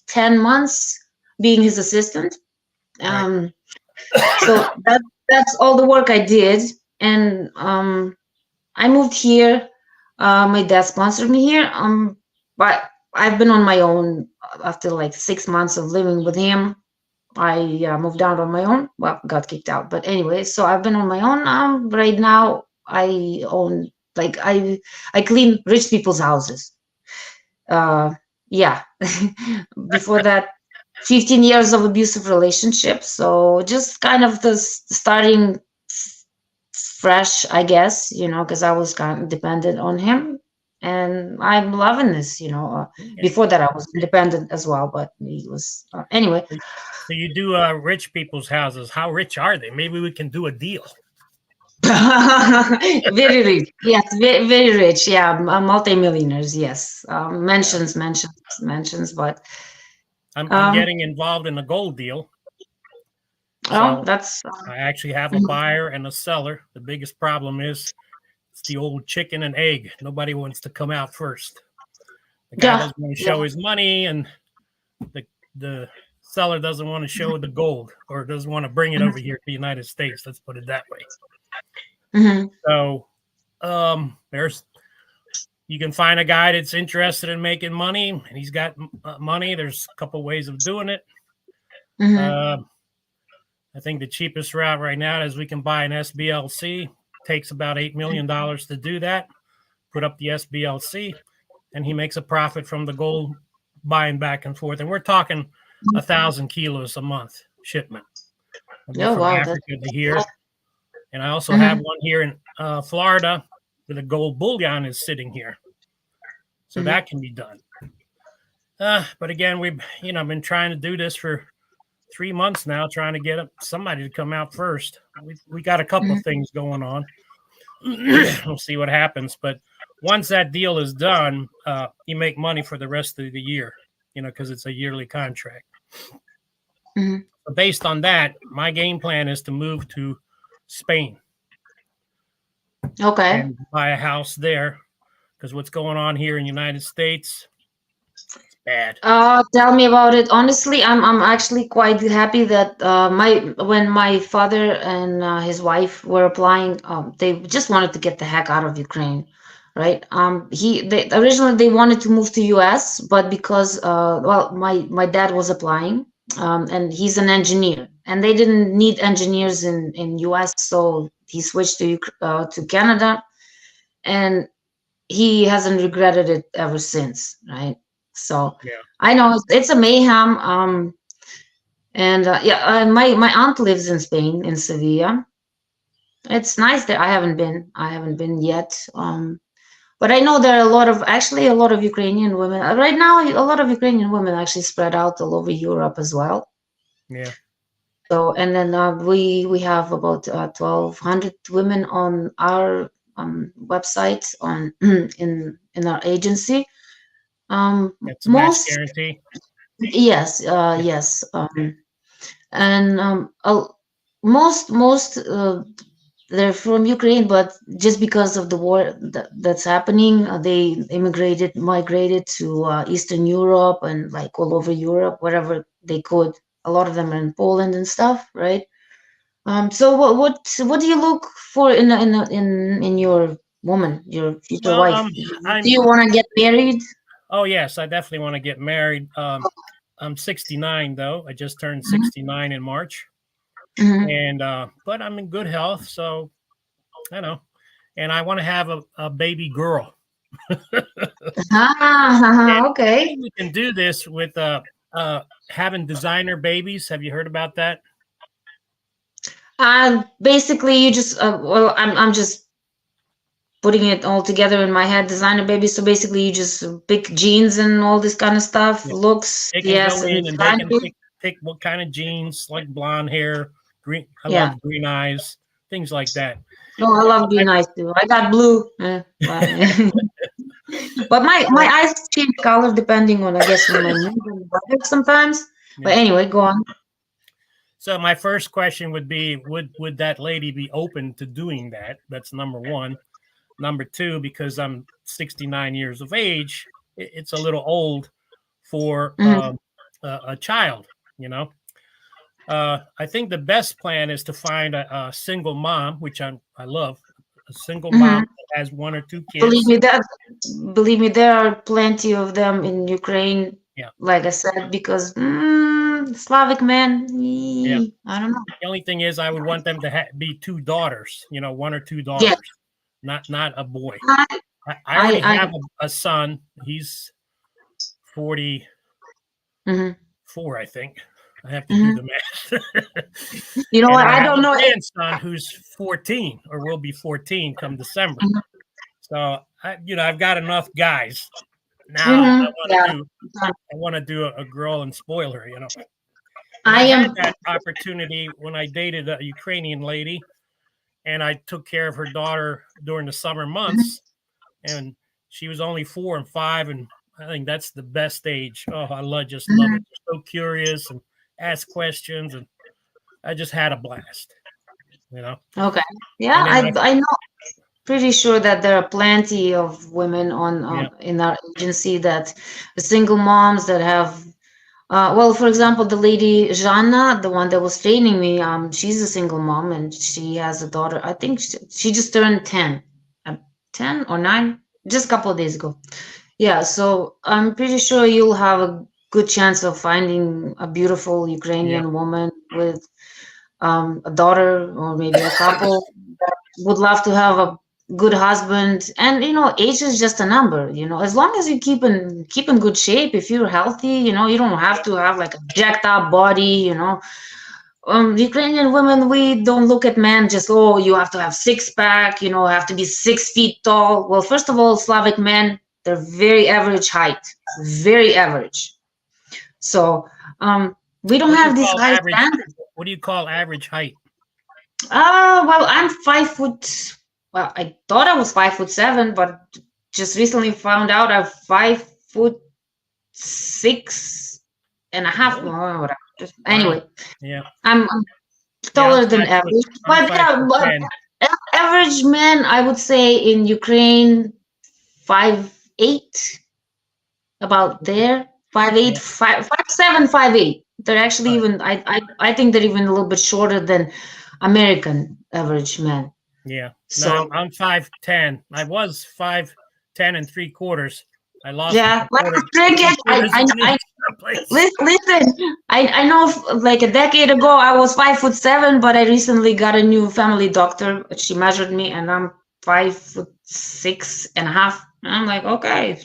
10 months being his assistant. Right. So that's all the work I did, and I moved here. My dad sponsored me here. But I've been on my own after like 6 months of living with him. I moved out on my own. Well, got kicked out, but anyway, so I've been on my own. Right now, I own, like, I clean rich people's houses. Yeah. Before that, 15 years of abusive relationships. So just kind of the starting fresh, I guess, because I was kind of dependent on him. And I'm loving this, Before that, I was independent as well, but he was, anyway. So you do rich people's houses. How rich are they? Maybe we can do a deal. Very rich, yes, very, very rich, yeah, multimillionaires, yes. Mentions, but I'm getting involved in a gold deal. oh, So that's I actually have a buyer and a seller. The biggest problem is it's the old chicken and egg. Nobody wants to come out first. The guy doesn't want to show his money, and the seller doesn't want to show the gold, or doesn't want to bring it over here to the United States. Let's put it that way. So you can find a guy that's interested in making money, and he's got money. There's a couple ways of doing it. I think the cheapest route right now is we can buy an SBLC. Takes about $8 million to do that. Put up the SBLC, and he makes a profit from the gold buying back and forth. And we're talking 1,000 kilos a month shipment. From Africa to here. And I also have one here in Florida where the gold bullion is sitting here. So that can be done. But again, we've been trying to do this for 3 months now, trying to get somebody to come out first. We got a couple of things going on. We'll see what happens. But once that deal is done, you make money for the rest of the year, because it's a yearly contract. So based on that, my game plan is to move to Spain. Okay. And buy a house there, because what's going on here in the United States, it's bad. Tell me about it. Honestly, I'm actually quite happy that when my father and his wife were applying, they just wanted to get the heck out of Ukraine, right? Originally they wanted to move to US, but because my dad was applying, and he's an engineer, and they didn't need engineers in US, so he switched to Canada, and he hasn't regretted it ever since, right? So yeah. I know it's a mayhem. My aunt lives in Spain, in Sevilla. It's nice there. I haven't been yet. But I know there are a lot of Ukrainian women right now. A lot of Ukrainian women actually spread out all over Europe as well. Yeah. So, and then we have about 1,200 women on our website in our agency. It's a match guarantee. Yes, yes, and most they're from Ukraine, but just because of the war that's happening, they migrated to Eastern Europe and like all over Europe, wherever they could. A lot of them are in Poland and stuff, right? So what do you look for in your woman, your future wife? Do you want to get married? Oh yes, I definitely want to get married. I'm 69 though. I just turned 69 in March, and but I'm in good health, so I know. And I want to have a baby girl. Okay. We can do this with having designer babies. Have you heard about that? Basically, you just I'm just putting it all together in my head, designer baby. So basically, you just pick genes and all this kind of stuff, looks. They can go in and they can pick what kind of genes, like blonde hair, green. I love green eyes, things like that. No, I love green eyes too. I got blue, but my eyes change color depending on, I guess, when my mood sometimes. But anyway, go on. So my first question would be, would that lady be open to doing that? That's number one. Number two, because I'm 69 years of age, it's a little old for a child, I think the best plan is to find a single mom, which I love, a single mom that has 1 or 2 Believe kids. me, there are plenty of them in Ukraine. Yeah. Like I said, because Slavic men, Yeah. I don't know. The only thing is, I would want them to be 2 daughters. 1 or 2 Yeah. daughters, not a boy. I, I already I have a son. He's 44, mhm. I think. I have to do the math. You know And what? I I have don't a know. grandson who's 14, or will be 14 come December. So I've got enough guys. Now I want to do a girl and spoil her. And I had that opportunity when I dated a Ukrainian lady, and I took care of her daughter during the summer months, and she was only 4 and 5, and I think that's the best age. Oh, I just love it. They're so curious and ask questions, and I just had a blast. Okay. Yeah, I know. Pretty sure that there are plenty of women in our agency that single moms that have. Well, for example, the lady Jana, the one that was training me, she's a single mom and she has a daughter. I think she just turned 10, 10 or 9, just a couple of days ago. Yeah, so I'm pretty sure you'll have a good chance of finding a beautiful Ukrainian woman with a daughter or maybe a couple that would love to have a good husband. And age is just a number. As long as you keep in good shape, if you're healthy, you don't have to have like a jacked up body. Ukrainian women, we don't look at men just, oh, you have to have six pack, have to be 6 feet tall. Well, first of all, Slavic men, they're very average height, very average. So we don't have this high standard. What do you call average height? Well, I'm 5 foot. Well, I thought I was 5'7", but just recently found out I'm 5'6.5". Anyway, I'm taller than average. But average man, I would say in Ukraine, 5'8", about there. 5'8", 5'7", 5'8". They're actually even. I think they're even a little bit shorter than American average men. Yeah. So no, I'm 5'10". I was 5'10 3/4. I lost. Yeah, listen. I know, like a decade ago, I was 5'7", but I recently got a new family doctor. She measured me, and I'm 5'6.5". I'm like, okay.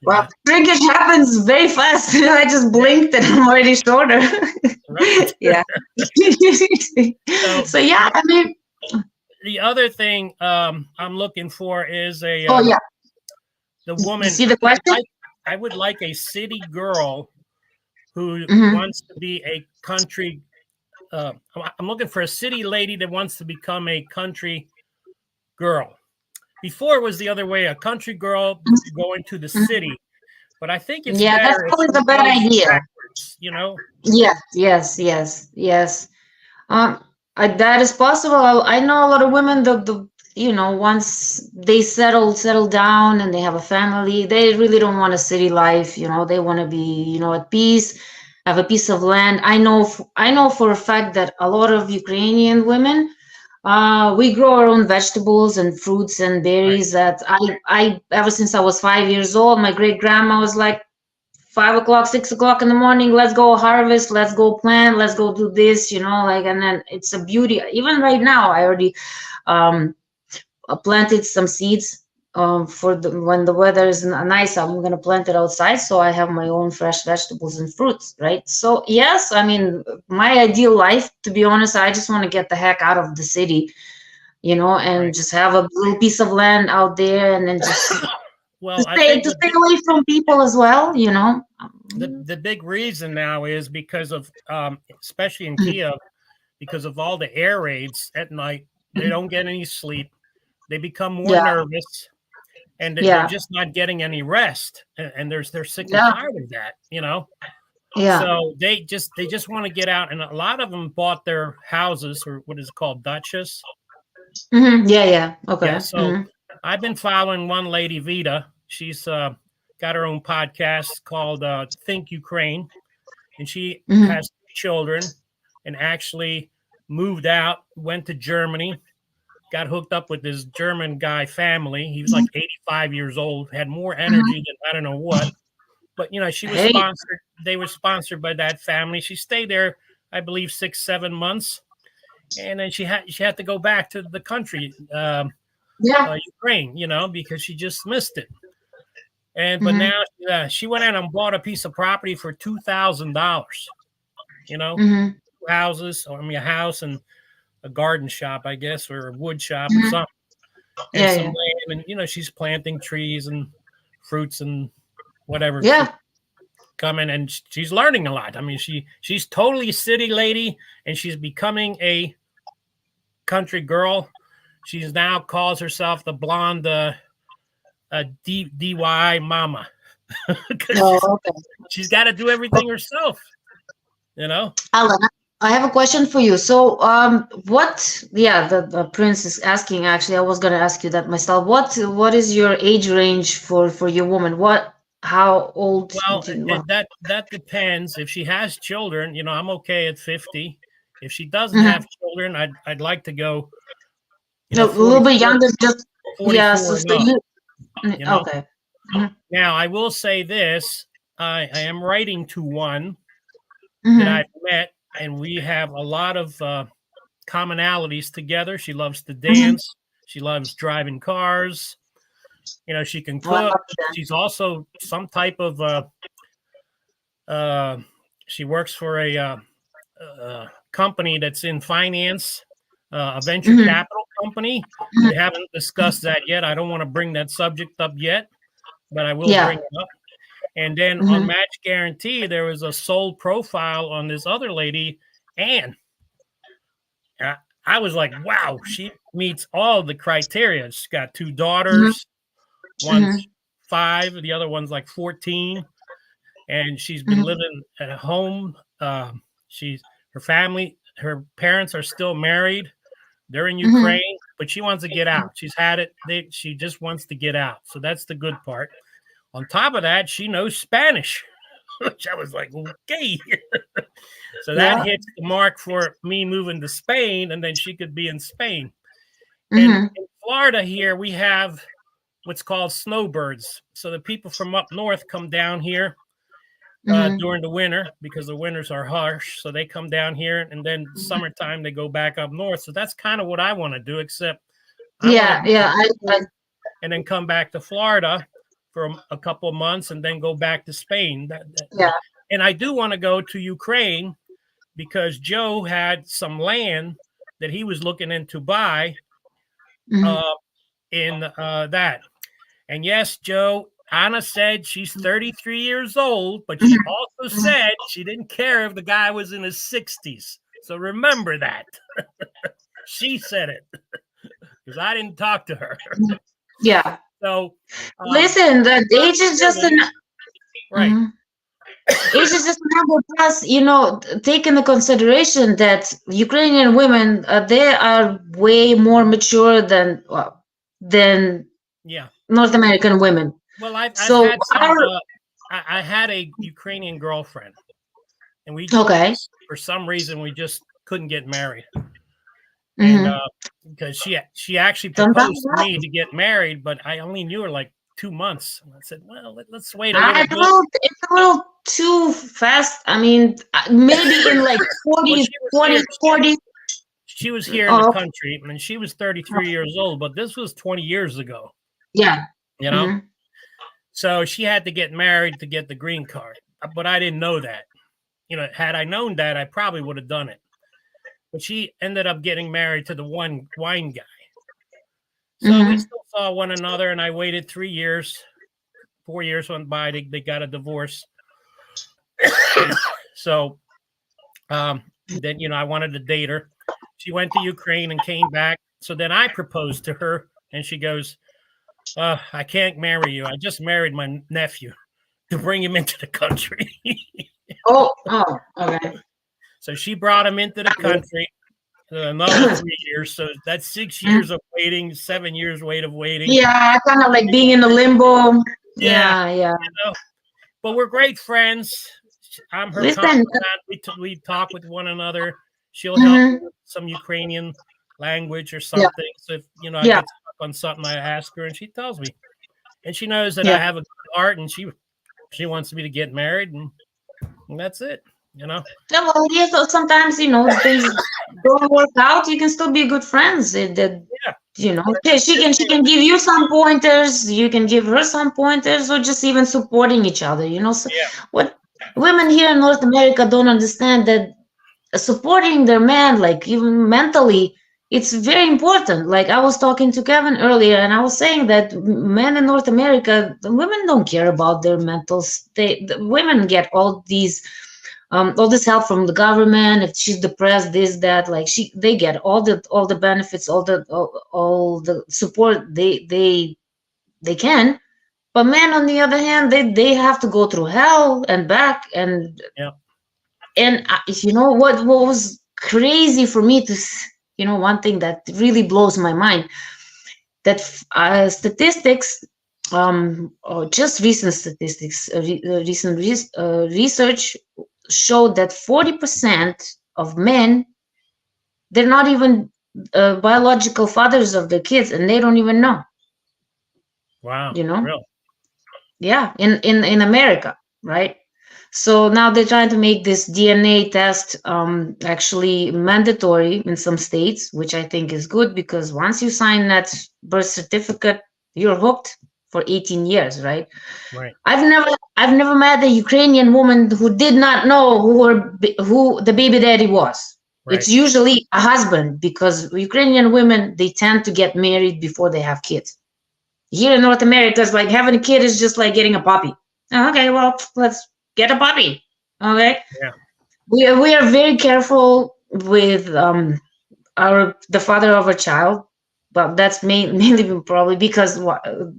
Well, shrinkage happens very fast. I just blinked and I'm already shorter. Yeah. So yeah, I mean. The other thing I'm looking for is a. The woman. You see the question? I would like a city girl who wants to be a country. I'm looking for a city lady that wants to become a country girl. Before it was the other way, a country girl going to the city. But I think it's better. That's always a bad idea. Yes. That is possible. I know a lot of women once they settle down and they have a family, they really don't want a city life. They want to be at peace, have a piece of land. I know for a fact that a lot of Ukrainian women, we grow our own vegetables and fruits and berries. That I ever since I was 5 years old, my great grandma was like, 5 o'clock, 6 o'clock in the morning, let's go harvest, let's go plant, let's go do this, and then it's a beauty. Even right now, I already planted some seeds for when the weather is nice. I'm going to plant it outside, so I have my own fresh vegetables and fruits, right? So yes, I mean, my ideal life, to be honest, I just want to get the heck out of the city, and just have a little piece of land out there, and then just to stay away from people as well, The big reason now is because of, especially in Kiev, because of all the air raids at night. They don't get any sleep. They become more nervous, and they're just not getting any rest. And they're sick and tired of that, Yeah. So they just want to get out, and a lot of them bought their houses, or what is it called, Dutchess. Yeah. Okay. Yeah, so I've been following one lady, Vita. She's got her own podcast called Think Ukraine, and she has 2 children and actually moved out, went to Germany, got hooked up with this German guy family. He was like 85 years old, had more energy than I don't know what. But, you know, she was sponsored. They were sponsored by that family. She stayed there, I believe, 6-7 months. And then she had to go back to the country, Ukraine, you know, because she just missed it. And but now she went out and bought a piece of property for $2,000. You know, 2 houses, or I mean, a house and a garden shop, I guess, or a wood shop or something, and some land. And you know, she's planting trees and fruits and whatever. Yeah. Coming, and she's learning a lot. I mean, she's totally a city lady, and she's becoming a country girl. She's now calls herself the blonde DIY mama. She's got to do everything herself, you know. Alan, I have a question for you. So the prince is asking, actually I was going to ask you that myself. What is your age range for your woman? How old? Well, that depends. If she has children, you know, I'm okay at 50. If she doesn't have children, I'd like to go, you know, a little bit younger, just 44 you know? Okay. Now I will say this: I am writing to one that I've met, and we have a lot of commonalities together. She loves to dance. She loves driving cars. You know, she can cook. She's also some type of she works for a company that's in finance, a venture capital company. We haven't discussed that yet. I don't want to bring that subject up yet, but I will bring it up. And then on Match Guarantee, there was a sold profile on this other lady, Anne. I was like, wow, she meets all the criteria. She's got 2 daughters. One's 5, the other one's like 14, and she's been living at home. Her family, her parents are still married. They're in Ukraine, but she wants to get out. She's had it. She just wants to get out. So that's the good part. On top of that, she knows Spanish, which I was like, okay. So that hits the mark for me moving to Spain, and then she could be in Spain. And in Florida here, we have what's called snowbirds. So the people from up north come down here during the winter, because the winters are harsh. So they come down here, and then summertime they go back up north. So that's kind of what I want to do, except and then come back to Florida for a couple of months and then go back to Spain. And I do want to go to Ukraine because Joe had some land that he was looking into buy in that. And yes, Joe, Anna said she's 33 years old, but she also said she didn't care if the guy was in his 60s. So remember that. She said it because I didn't talk to her. Yeah. So listen, the age is just right. Age is just a number. Plus, you know, take into consideration that Ukrainian women, they are way more mature than North American women. Well, I had a Ukrainian girlfriend, and we for some reason we just couldn't get married, and because she actually proposed to me to get married, but I only knew her like 2 months. And I said, well, let's wait a little bit. It's a little too fast. I mean, maybe in like 40. She was here in the country, and she was 33 years old, but this was 20 years ago. Yeah. You know? So she had to get married to get the green card, but I didn't know that. You know, had I known that, I probably would have done it. But she ended up getting married to the one wine guy. So we still saw one another, and I waited 3 years. 4 years went by. They got a divorce. So then, you know, I wanted to date her. She went to Ukraine and came back. So then I proposed to her, and she goes, I can't marry you. I just married my nephew to bring him into the country. Okay. So she brought him into the country. Another 3 years. So that's 6 years of waiting, 7 years of waiting. Yeah, kind of like being in the limbo. Yeah. You know? But we're great friends. I'm her confidant. We talk with one another. She'll help me with some Ukrainian language or something. So if I Yeah. get stuck on something, I ask her and she tells me. And she knows that Yeah. I have a good heart, and she wants me to get married, and that's it. Yeah, well, yes, so sometimes, things don't work out. You can still be good friends. She can give you some pointers. You can give her some pointers, or just even supporting each other. So what women here in North America don't understand, that supporting their man, like even mentally, it's very important. Like I was talking to Kevin earlier, and I was saying that men in North America, the women don't care about their mental state. The women get all this help from the government. If she's depressed, this, that, like they get all the benefits, all the support they can. But men, on the other hand, they have to go through hell and back. And what was crazy for me to one thing that really blows my mind, that statistics, or just recent statistics, recent research showed that 40% of men, they're not even biological fathers of their kids, and they don't even know. Wow. Really? Yeah, in America, right? So now they're trying to make this DNA test actually mandatory in some states, which I think is good, because once you sign that birth certificate, you're hooked for 18 years, right? Right. I've never met a Ukrainian woman who did not know who the baby daddy was. Right. It's usually a husband, because Ukrainian women, they tend to get married before they have kids. Here in North America, it's like having a kid is just like getting a puppy. Okay, well, let's get a puppy. Okay. Yeah. We are very careful with the father of a child, but that's mainly probably because the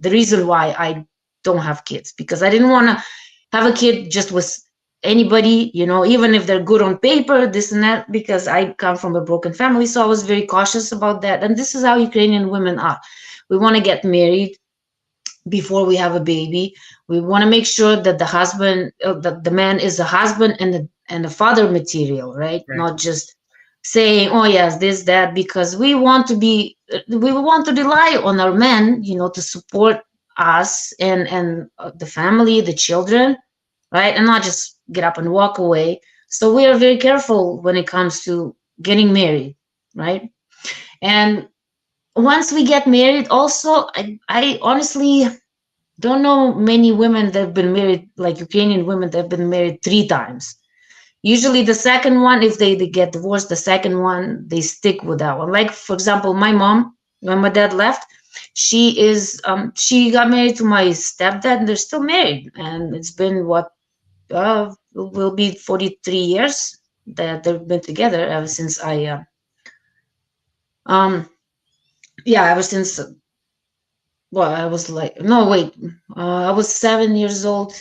reason why I don't have kids, because I didn't want to have a kid just with anybody, even if they're good on paper, this and that, because I come from a broken family. So I was very cautious about that. And this is how Ukrainian women are. We want to get married before we have a baby. We want to make sure that the husband, that the man is a husband and the father material, right? Not just saying, oh yes, this, that, because we want to rely on our men, to support us and the family, the children, right? And not just get up and walk away. So we are very careful when it comes to getting married, right? And once we get married, also, I honestly don't know many women that have been married, like Ukrainian women that have been married 3 times. Usually the second one, if they get divorced, the second one, they stick with that one. Like, for example, my mom, when my dad left, she got married to my stepdad, and they're still married. And it's been will be 43 years that they've been together, ever since ever since, well, I was like, no, wait, I was 7 years old.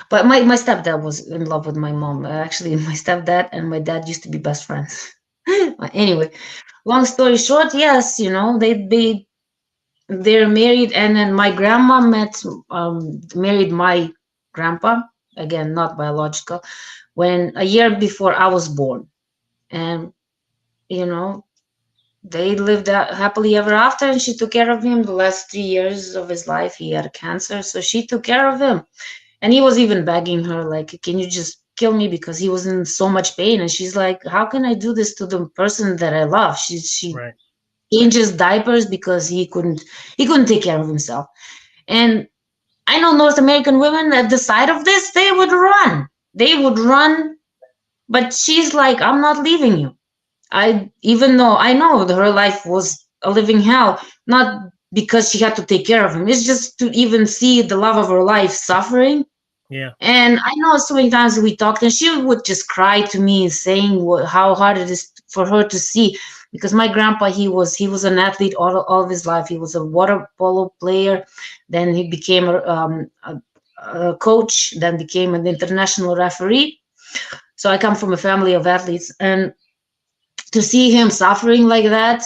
But my stepdad was in love with my mom. Actually, my stepdad and my dad used to be best friends. Anyway, long story short, yes, they're married, and then my grandma married my grandpa, again, not biological, when a year before I was born. And they lived happily ever after, and she took care of him the last 3 years of his life. He had cancer, so she took care of him. And he was even begging her, like, can you just kill me, because he was in so much pain. And she's like, how can I do this to the person that I love? She changes diapers because he couldn't take care of himself. And I know North American women at the side of this, they would run, but she's like, I'm not leaving you. Even though I know that her life was a living hell, not because she had to take care of him, it's just to even see the love of her life suffering. Yeah. And I know so many times we talked, and she would just cry to me, saying how hard it is for her to see, because my grandpa, he was an athlete all of his life. He was a water polo player, then he became a coach, then became an international referee. So I come from a family of athletes, and to see him suffering like that,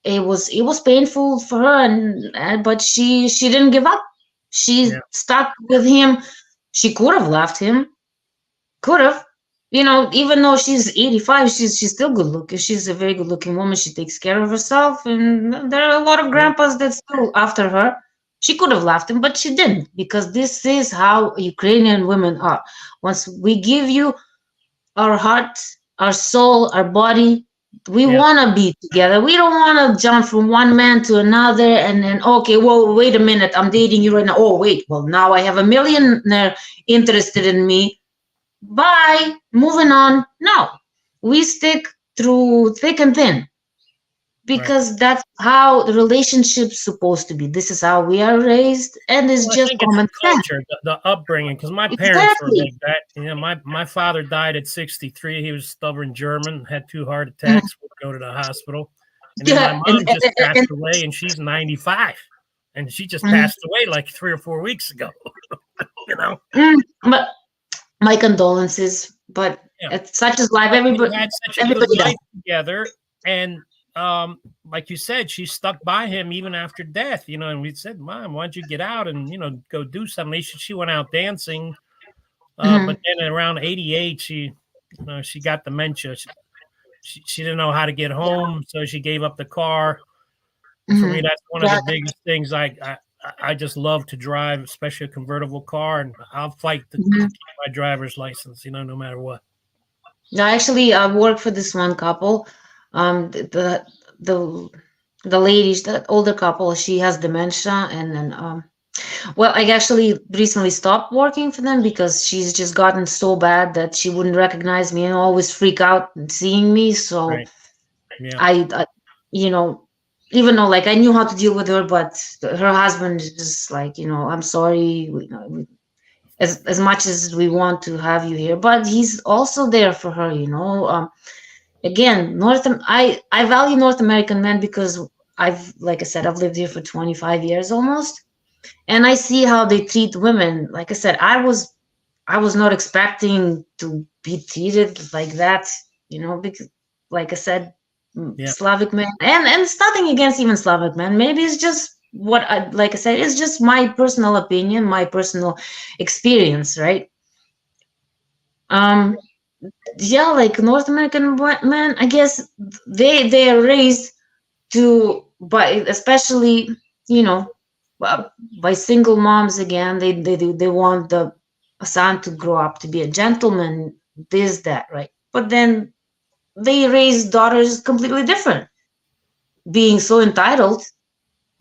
it was painful for her, but she didn't give up. She stuck with him. She could have left him, You know, even though she's 85, she's still good looking. She's a very good looking woman. She takes care of herself, and there are a lot of grandpas that still after her. She could have left him, but she didn't, because this is how Ukrainian women are. Once we give you our heart, our soul, our body, we Yeah. want to be together. We don't want to jump from one man to another and then, okay, well, wait a minute, I'm dating you right now. Oh, wait, well, now I have a millionaire interested in me. Bye, moving on. No, we stick through thick and thin, because that's how the relationship's supposed to be. This is how we are raised, and it's Well, I just think it's common the sense. culture, the upbringing, because my parents were Exactly. like that. You know, my father died at 63. He was stubborn German, had 2 heart attacks, would go to the hospital. And then my Yeah, mom just passed away, and she's 95. And she just passed away like 3 or 4 weeks ago. You know? but my condolences, but Yeah. it's such as life. But we Everybody, had such a good everybody does. life together. And like you said, she stuck by him even after death, you know, and we said, Mom, why don't you get out and, you know, go do something? She went out dancing. But then around 88, she got dementia. She didn't know how to get home, so she gave up the car. And for me, that's one of the biggest things. I just love to drive, especially a convertible car, and I'll fight to keep my driver's license, you know, no matter what. I actually work for this one couple. The lady, the older couple, she has dementia, and then well, I actually recently stopped working for them because she's just gotten so bad that she wouldn't recognize me and always freak out seeing me. So Right. Yeah. I you know, even though like I knew how to deal with her, but her husband is just like, you know, I'm sorry, as much as we want to have you here, but he's also there for her, you know. Again, I value North American men because like I said, I've lived here for 25 years almost, and I see how they treat women. Like I said, I was not expecting to be treated like that, you know, because like I said, Yeah. Slavic men, and it's nothing against even Slavic men. Maybe it's just like I said, it's just my personal opinion, my personal experience, right? Yeah, like North American men, I guess they are raised to, by especially, you know, by single moms. Again, they want the son to grow up to be a gentleman, this, that, right? But then they raise daughters completely different, being so entitled.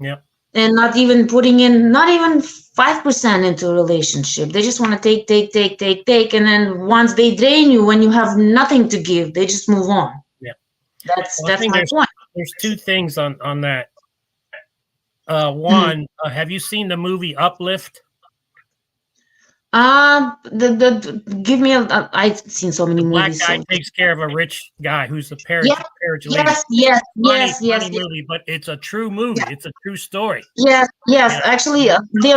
Yep. And not even putting in, not even 5% into a relationship. They just want to take, and then once they drain you, when you have nothing to give, they just move on. Yeah. That's Well, my point. There's 2 things on that. One, have you seen the movie Uplift? Give me I've seen so many Black movies. guy So. takes care of a rich guy who's a Yes, funny movie, but it's a true movie. Yeah. It's a true story. Yes. Yeah. Actually, the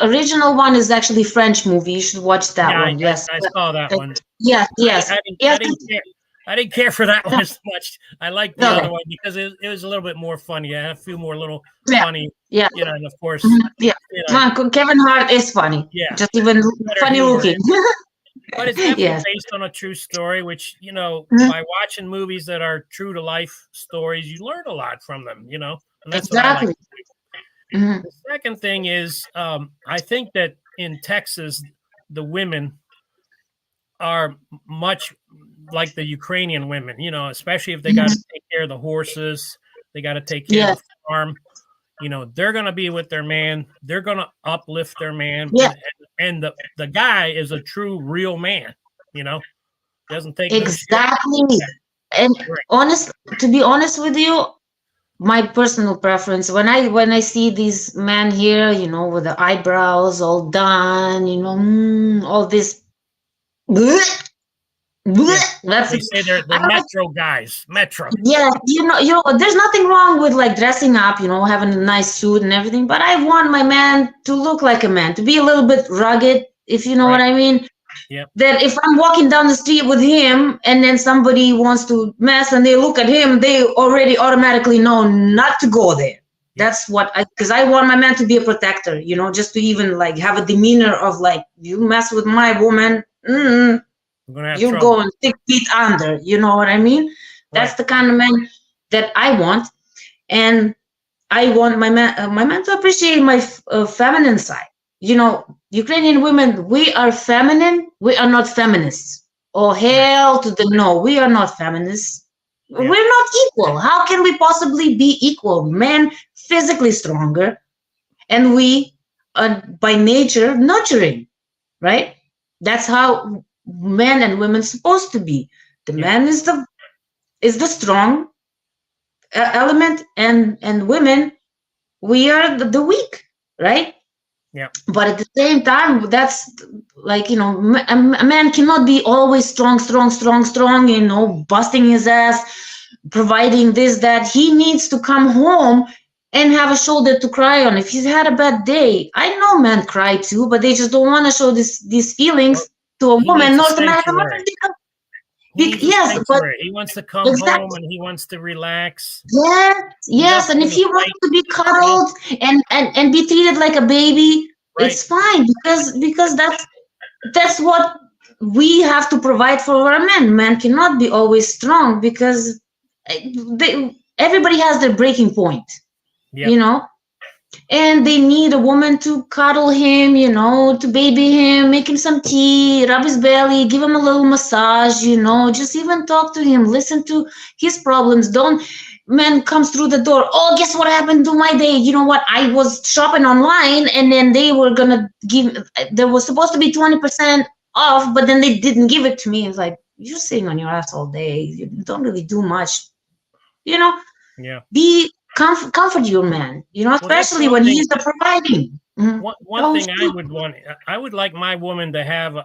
original one is actually French movie. You should watch that one. Yes, I saw that one. Yes. I didn't care for that one as much. I liked the other one because it was a little bit more funny. I had a few more little funny. Yeah. You know, and of course. Yeah. You know, Kevin Hart is funny. Yeah. Just even funny humor. looking. But it's definitely Yes. based on a true story, which, you know, by watching movies that are true to life stories, you learn a lot from them, you know. And that's Exactly. what I like. The second thing is, I think that in Texas, the women are much like the Ukrainian women, you know, especially if they got to take care of the horses, they got to take care of the farm. You know, they're going to be with their man. They're going to uplift their man. Yeah. And the guy is a true, real man, you know, doesn't take exactly. No shit. And Right. to be honest with you, my personal preference, when I see these men here, you know, with the eyebrows all done, you know, all this. That's They say they're metro guys. Metro. Yeah, you know, there's nothing wrong with like dressing up, you know, having a nice suit and everything, but I want my man to look like a man, to be a little bit rugged, if you know what I mean. Yep. That if I'm walking down the street with him and then somebody wants to mess and they look at him, they already automatically know not to go there. That's what because I want my man to be a protector, you know, just to even like have a demeanor of like, you mess with my woman. We're gonna have You're trouble. going 6 feet under. You know what I mean? That's Right. the kind of man that I want, and I want my man to appreciate my feminine side. You know, Ukrainian women, we are feminine. We are not feminists. Oh, hell to the no. We are not feminists. Yeah. We're not equal. How can we possibly be equal? Men physically stronger, and we are by nature nurturing, right? That's how men and women supposed to be. The Yeah. man is the strong element, and women, we are the weak, right? Yeah. But at the same time, that's like, you know, a man cannot be always strong, you know, busting his ass, providing this, that. He needs to come home and have a shoulder to cry on. If he's had a bad day, I know men cry too, but they just don't want to show these feelings to a He woman. needs a North America, sanctuary. He needs a yes, but sanctuary. He wants to come exactly. home and he wants to relax. Yes, and if he wants to be cuddled and be treated like a baby, Right. it's fine, because that's what we have to provide for our men. Men cannot be always strong, because everybody has their breaking point, Yep. you know, and they need a woman to cuddle him, you know, to baby him, make him some tea, rub his belly, give him a little massage, you know, just even talk to him, listen to his problems. Don't man comes through the door, oh, guess what happened to my day? You know what, I was shopping online, and then they were gonna there was supposed to be 20% off, but then they didn't give it to me. It's like, you're sitting on your ass all day, you don't really do much, you know. Yeah. Be comfort your man, you know, especially when he's the providing. One thing I would like my woman to have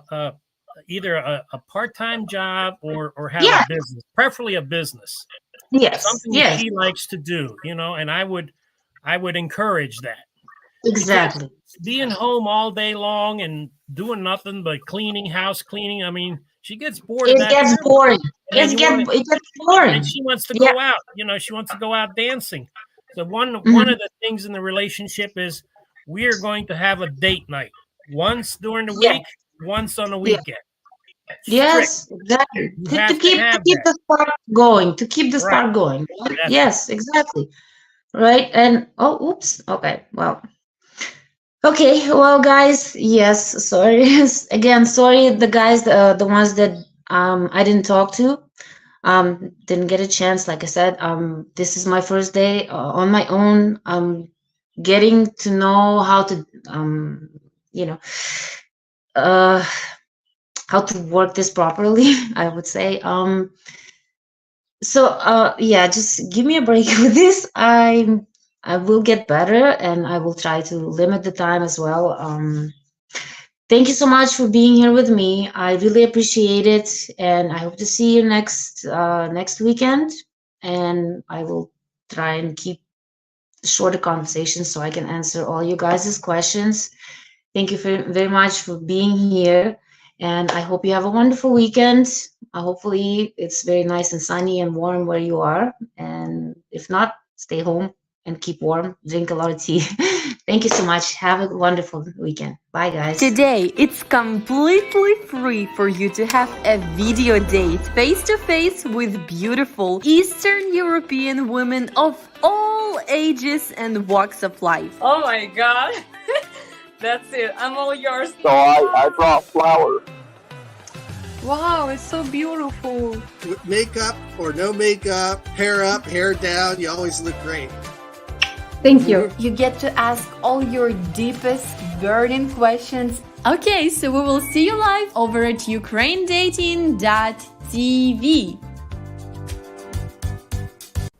either a part-time job or have a business, preferably a business. Yes. Something that she likes to do, you know, and I would encourage that. Exactly. Because being home all day long and doing nothing but house cleaning, I mean, she gets bored of that. It gets boring. It gets boring. And she wants to go out, you know, she wants to go out dancing. So one of the things in the relationship is we are going to have a date night once during the week, once on the weekend. Yes, exactly. To keep the spark going, Right? Yes, exactly. Right. And okay. Well, guys, yes, sorry. Again, sorry, the guys, the ones that I didn't talk to, didn't get a chance. Like I said, this is my first day on my own. Getting to know how to you know, how to work this properly, I would say. Just give me a break with this. I will get better, and I will try to limit the time as well. Thank you so much for being here with me. I really appreciate it, and I hope to see you next weekend. And I will try and keep shorter conversations so I can answer all you guys' questions. Thank you very much for being here, and I hope you have a wonderful weekend. Hopefully it's very nice and sunny and warm where you are, and if not, stay home and keep warm, drink a lot of tea. Thank you so much. Have a wonderful weekend. Bye, guys. Today, it's completely free for you to have a video date face-to-face with beautiful Eastern European women of all ages and walks of life. Oh my God. That's it. I'm all yours. So I brought flowers. Wow, it's so beautiful. With makeup or no makeup, hair up, hair down, you always look great. Thank you. You get to ask all your deepest burning questions. Okay, so we will see you live over at ukrainedating.tv.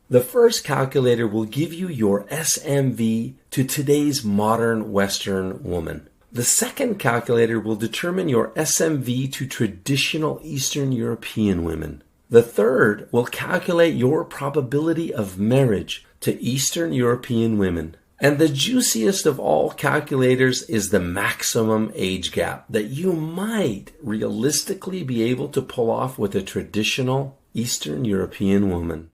The first calculator will give you your SMV to today's modern Western woman. The second calculator will determine your SMV to traditional Eastern European women. The third will calculate your probability of marriage to Eastern European women. And the juiciest of all calculators is the maximum age gap that you might realistically be able to pull off with a traditional Eastern European woman.